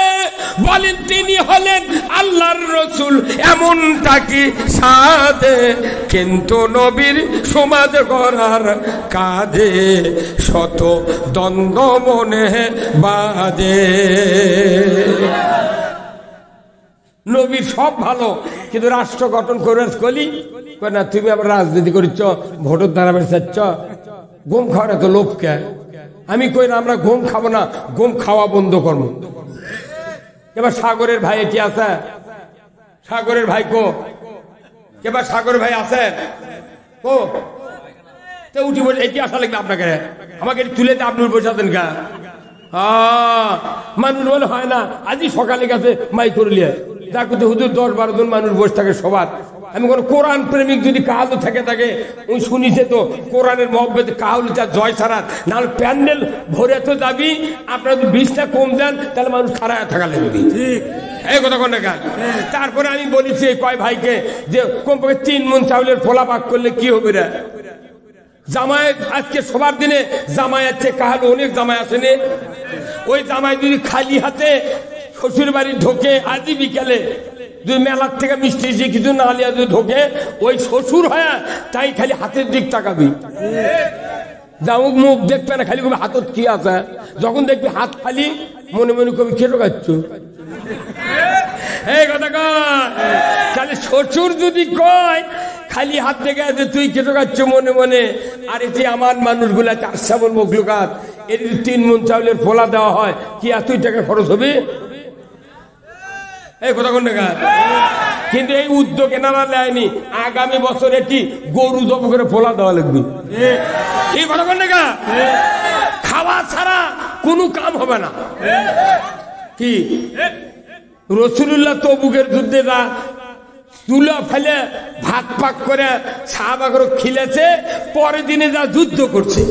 বলেন তিনি হলেন আল্লাহর রসুল, এমনটা কি সাধে, কিন্তু নবীর সমাজ গড়ার কাজে শত দ্বন্দ্ব মনে বাজে। নবীর সব ভালো, কিন্তু রাষ্ট্র গঠন করে কলি না, তুমি আবার রাজনীতি করিচ্ছ, ভোটের দাঁড়াবে চাচ্ছ, গম খাওয়ার এত লোভ কে? আমি কই না আমরা গম খাবো না, গম খাওয়া বন্ধ করবো। এবার সাগরের ভাই এটি আছে, সাগরের ভাই কো? এবার সাগরের ভাই আছে ও? তো উঠি বসে এটি আসা লাগবে আপনাকে, আমাকে তুলে আপনি বসাতেন গা? মানুষ বলে হয় না, আজই সকালে গেছে মাই করলিয়ে দেখো তো হুজুর 10-12 জন মানুষ বসে থাকে সবার, আমি কোন কোরআন প্রেমিক যদি কাহালু থাকে ওই শুনিছে তো কোরআনের মহব্বত কাহালু যা জয় সারাত নাহলে প্যান্ডেল ভরে তো যাবি। আপনারা যদি 20টা কম দেন তাহলে মানুষ খারাপ থাকা লাগবে। এই কথা কোন না। তারপরে আমি বলেছি কয় ভাইকে যে কমপক্ষে 3 মণ চাউলের ফোলা পাক করলে কি হবে রে। জামায়াত আজকে সবার দিনে জামাই আছে, কাহালু অনেক জামাই আসেনি। ওই জামাই যদি খালি হাতে শ্বশুর বাড়ি ঢোকে আজই বিকেলে যদি মেলার থেকে মিষ্টি যে কিছু না লিয়া যদি ঢোকে ওই শ্বশুর হয় তাই খালি হাতের দিক তাকাবি, জামুক মুখ দেখবে না, খালি কবি হাতত কি আছে। যখন দেখবি হাত খালি মনে মনে কবি কেটো খাচ্ছ। এই কথা কয় তাহলে শ্বশুর যদি কয় খালি হাত থেকে আছে তুই কেটো খাচ্ছ মনে মনে, আর এটি আমার মানুষগুলা 400 মখলুকাত এর 3 মণ চাউলের ফোলা দেওয়া হয় কি এতই টাকা খরচ হবে। এই কথা কোন টাকা। কিন্তু এই উদ্যোগ এনারা নেয়নি, আগামী বছর এটি গরু জব করে ফোলা দেওয়া লাগবে। এই কথা কোন টাকা। খাওয়া ছাড়া কোনো কাম হবে না। কি রাসূলুল্লাহ তবুকের যুদ্ধে যা তুলা ফেলে ভাত পাক করে সাহাবাগর খিলেছে, পরের দিনে যা যুদ্ধ করছে।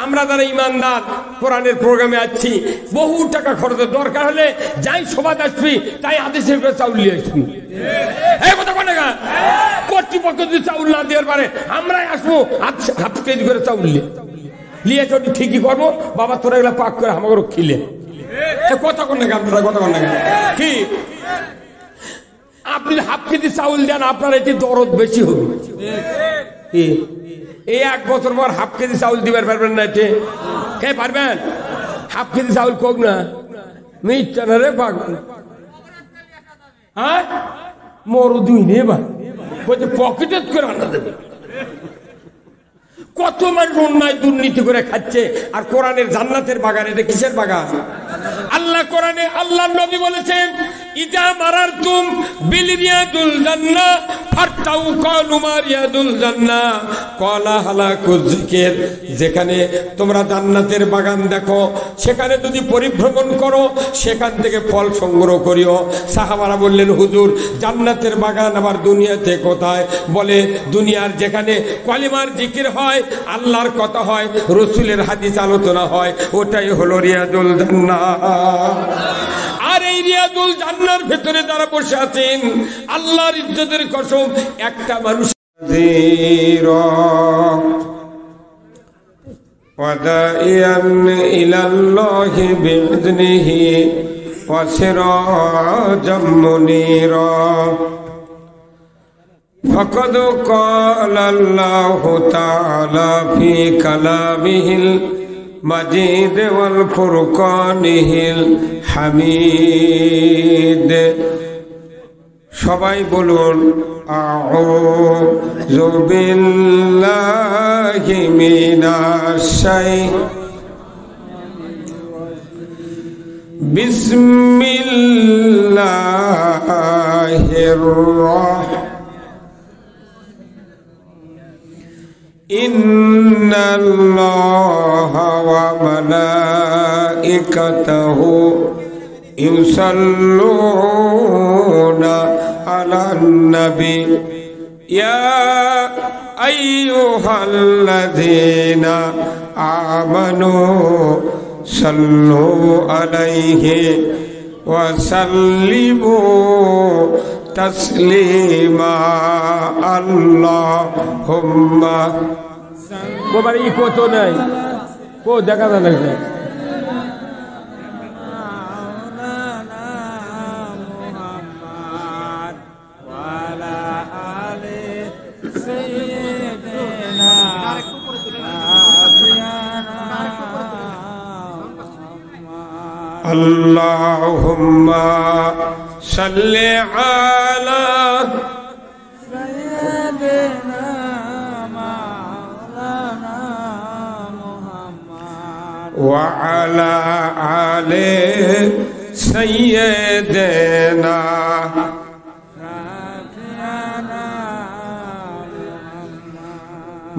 আমরা যারা ইমানদার কোরআনের প্রোগ্রামে আছি বহু টাকা খরচের দরকার হলে যাই সবাই আসবি তাই আদেশের করে চাউল নিয়ে আসবি। এই কথা কোন টাকা। কর্তৃপক্ষ যদি চাউল না দেওয়ার পারে আমরাই আসবো হাফ কেজি করে চাউল নিয়ে চটি ঠিকই করবো। বাবা তোরা এগুলা পাক করে আমাকে খিলে কথা কোন টাকা। আপনারা কথা কোন টাকা। কি আপনি হাফ কেজি চাউল দেন আপনার এটি দরদ বেশি হবে। এই 1 বছর পর হাফ কেজি চাউল দিবার পারবেন না। এতে কে পারবেন? হাফ কেজি চাউল কোক না মিথ্যা না রে পাগল। হ্যাঁ মরু দুই নেবা বলছে পকেটে করে আনা দেবে। কত মানুষ অন্যায় দুর্নীতি করে খাচ্ছে আর কোরআনের জান্নাতের বাগান। এটা কিসের বাগান? আল্লাহ কোরআনে আল্লাহর নবী বলেছেন ইজা মারারতুম বিল রিয়াদুল জান্নাহ ফারতাউ কালু মারিয়াদুল জান্নাহ ক্বালা হালাকুজ যিকির। যেখানে তোমরা জান্নাতের বাগান দেখো সেখানে যদি পরিভ্রমণ করো সেখান থেকে ফল সংগ্রহ করিও। সাহাবারা বললেন হুজুর জান্নাতের বাগান আবার দুনিয়াতে কোথায়? বলে দুনিয়ার যেখানে কলিমার জিকির হয়, আল্লাহর কথা হয়, রাসূলের হাদিস আলোচনা হয়, ওটাই হলো রিয়াদুল জান্নাহ। আর এই রিয়াদুল জান্নার ভেতরে যারা বসে আছেন আল্লাহর ইজ্জতের কসম একটা মানুষ ওয়াদাইয়ান ইলাল্লাহি বিইذনিহি ওয়া সিরাজাম মুনীরা ফাকাদ ক্বালা আল্লাহু তাআলা ফি কালামিহিল মাজিদ ওয়াল ফুরকানিহিল হামিদ। সবাই বলুন আউযু বিল্লাহি মিনাশ শাইতানির বিসমিল্লাহির রাহমানির ইন্নাল্লাহা ওয়া মালাইকাতাহু ইউসাল্লুনা আলান নবী ইয়া আইয়ুহাল্লাযীনা আমানু সাল্লু আলাইহি ওয়া সাল্লিমু তাসলিমা। আল্লাহুম্মা গোবারে ই কত নাই কো দেখা না লাগে। আল্লাহুম্মা সাল্লি আলা সাইয়্যিদিনা মাওলানা মুহাম্মদ ওয়া আলা আলি সাইয়্যিদিনা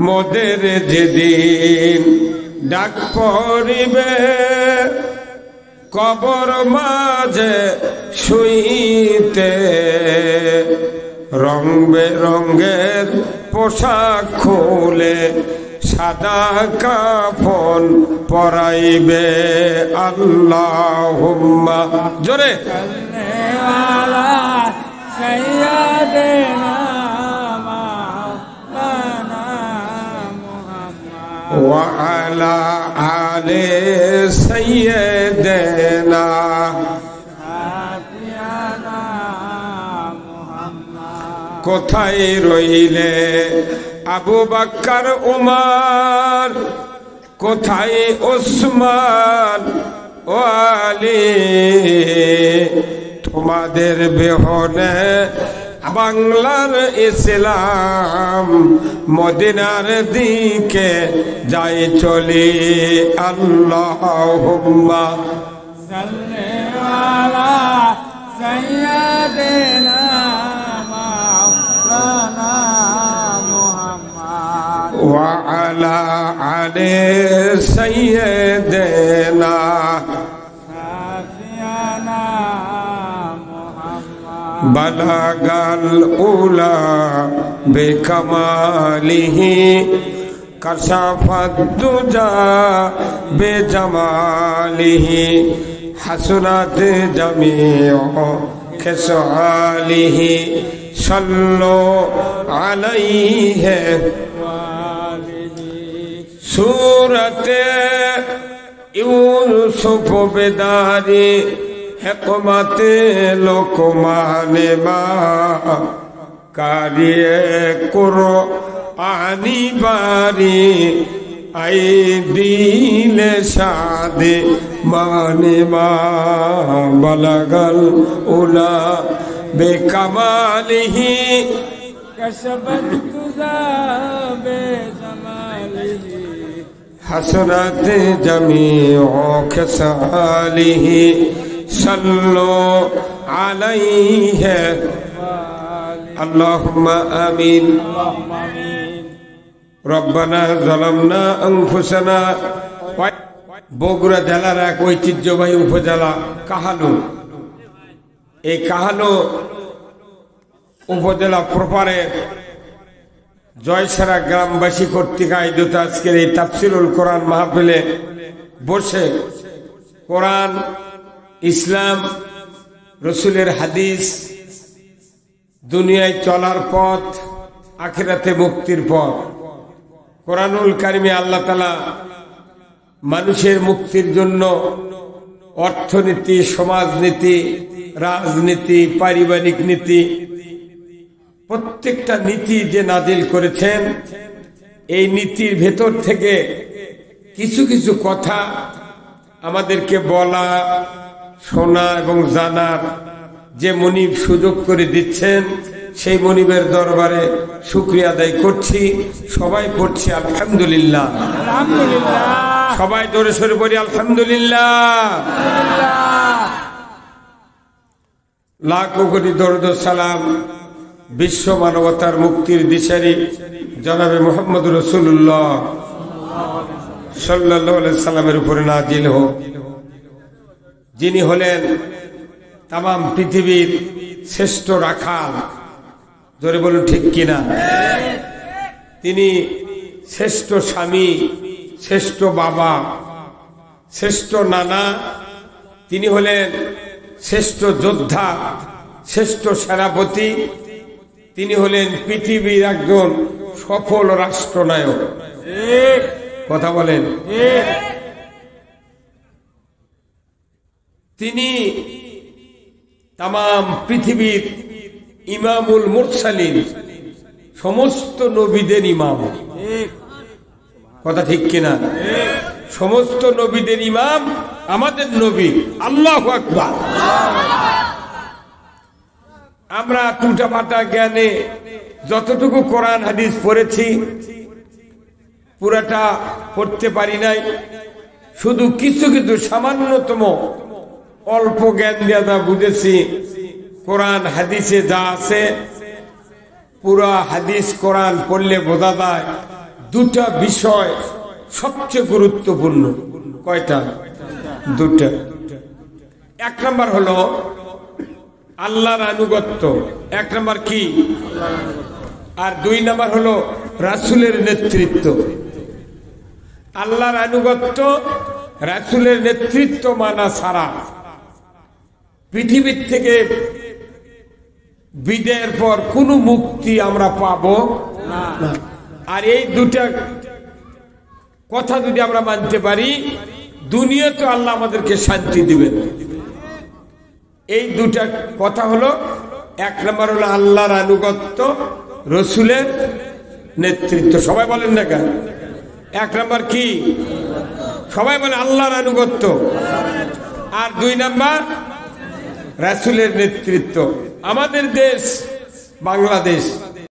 মোদের যেদিন ডাক পড়িবে কবর মাঝে শুইতে রং বেরঙের পোশাক খুলে সাদা কাফন পরাইবে আল্লাহুম্মা জোরে ওয়া আলা আলে সাইয়্যিদিনা কোথায় রইলে আবু বকর উমর, কোথায় ওসমান ও আলী, তোমাদের বিহনে বাংলার ইসলাম মদিনার দিকে যাই চলি। আল্লাহুম্মা সাল্লি আলা সাইয়্যিদিনা মাওলানা মুহাম্মদ ওয়া আলা আলি সাইয়্যিদিনা সাফিয়ানা মুহাম্মদ বালাগাল উলা বিকামালিহি কাশাফাত দুজা বেজামালিহি হাসনাত জামিউ খিসালিহি সাল্লু আলাইহি সূরতে ইউসুফ বেদারি হিকমতে লোকমানে মা কারিয়ে কুরআনি বারি আই দিলে শাদে মানে মা বালাগাল উলা বেকামালিহি কাশাফাত তুজা বেজামালিহি হাসনাত জামিউ খিসালিহি সাল্লু আলাইহি আল্লাহুম্মা আমিন। রব্বানা যালামনা আনফুসানা। বগুড়া জেলার এক ঐতিহ্যবাহী উপজেলা কাহালু। এই কাহালু উপজেলা প্রপারে জয়সারা গ্রামবাসী কর্তৃক আয়োজিত আজকের এই তাফসিরুল কোরআন মাহফিলে বসে কোরআন, ইসলাম, রসুলের হাদিস, দুনিয়ায় চলার পথ, আখিরাতে মুক্তির পথ, কোরআনুল কারিমে আল্লাহ তাআলা মানুষের মুক্তির জন্য অর্থনীতি, সমাজনীতি, রাজনীতি, পারিবারিক নীতি, প্রত্যেকটা নীতি যে নাজিল করেছেন, এই নীতির ভেতর থেকে কিছু কিছু কথা আমাদেরকে বলা, শোনা এবং জানার যে মনিব সুযোগ করে দিচ্ছেন, সেই মনিবের দরবারে শুকরিয়া আদায় করছি। সবাই পড়ছি আলহামদুলিল্লাহ, সবাই জোরে সোরে পড়ি আলহামদুলিল্লাহ। লাখো কোটি দরুদ ও সালাম বিশ্ব মানবতার মুক্তির দিশারি জনাবে মুহাম্মদ রাসূলুল্লাহ সাল্লাল্লাহু আলাইহি সাল্লামের উপরে নাজিল হোক, যিনি হলেন তামাম পৃথিবীর শ্রেষ্ঠ রাখাল। জোরে বলুন ঠিক কিনা? তিনি শ্রেষ্ঠ স্বামী, শ্রেষ্ঠ বাবা, শ্রেষ্ঠ নানা। তিনি হলেন শ্রেষ্ঠ যোদ্ধা, শ্রেষ্ঠ সেনাপতি। তিনি হলেন পৃথিবীর একজন সফল রাষ্ট্রনায়ক। কথা বলেন। তিনি তামাম পৃথিবীর ইমামুল মুরসালিন, সমস্ত নবীদের ইমাম। কথা ঠিক কিনা? সমস্ত নবীদের ইমাম আমাদের নবী। আল্লাহু আকবার। আমরা টুটাপাটা জ্ঞানে যতটুকু কোরআন হাদিস পড়েছি, পুরাটা পড়তে পারি নাই। শুধু কিছু কিছু সামান্যতম অল্প জ্ঞান দিয়ে যা বুঝেছি, কোরআন হাদিসে যা আছে, পুরা হাদিস কোরআন পড়লে বোঝা যায় দুটা বিষয় সবচেয়ে গুরুত্বপূর্ণ। কয়টা? দুটা। এক নম্বর হলো আল্লাহর আনুগত্য। এক নম্বর কি? আর দুই নম্বর হলো রাসূলের নেতৃত্ব। আল্লাহর আনুগত্য, রাসূলের নেতৃত্ব মানা ছাড়া পৃথিবীর থেকে বিদায়ের পর কোনো মুক্তি আমরা পাবো না। আর এই দুটা কথা যদি আমরা মানতে পারি, দুনিয়াতে আল্লাহ আমাদেরকে শান্তি দিবেন। এই দুটা কথা হলো, এক নম্বর হলো আল্লাহর আনুগত্য, রসুলের নেতৃত্ব। সবাই বলেন না কেন? এক নম্বর কি? সবাই বলে আল্লাহর আনুগত্য। আর দুই নম্বর রাসূলের নেতৃত্ব। আমাদের দেশ বাংলাদেশ,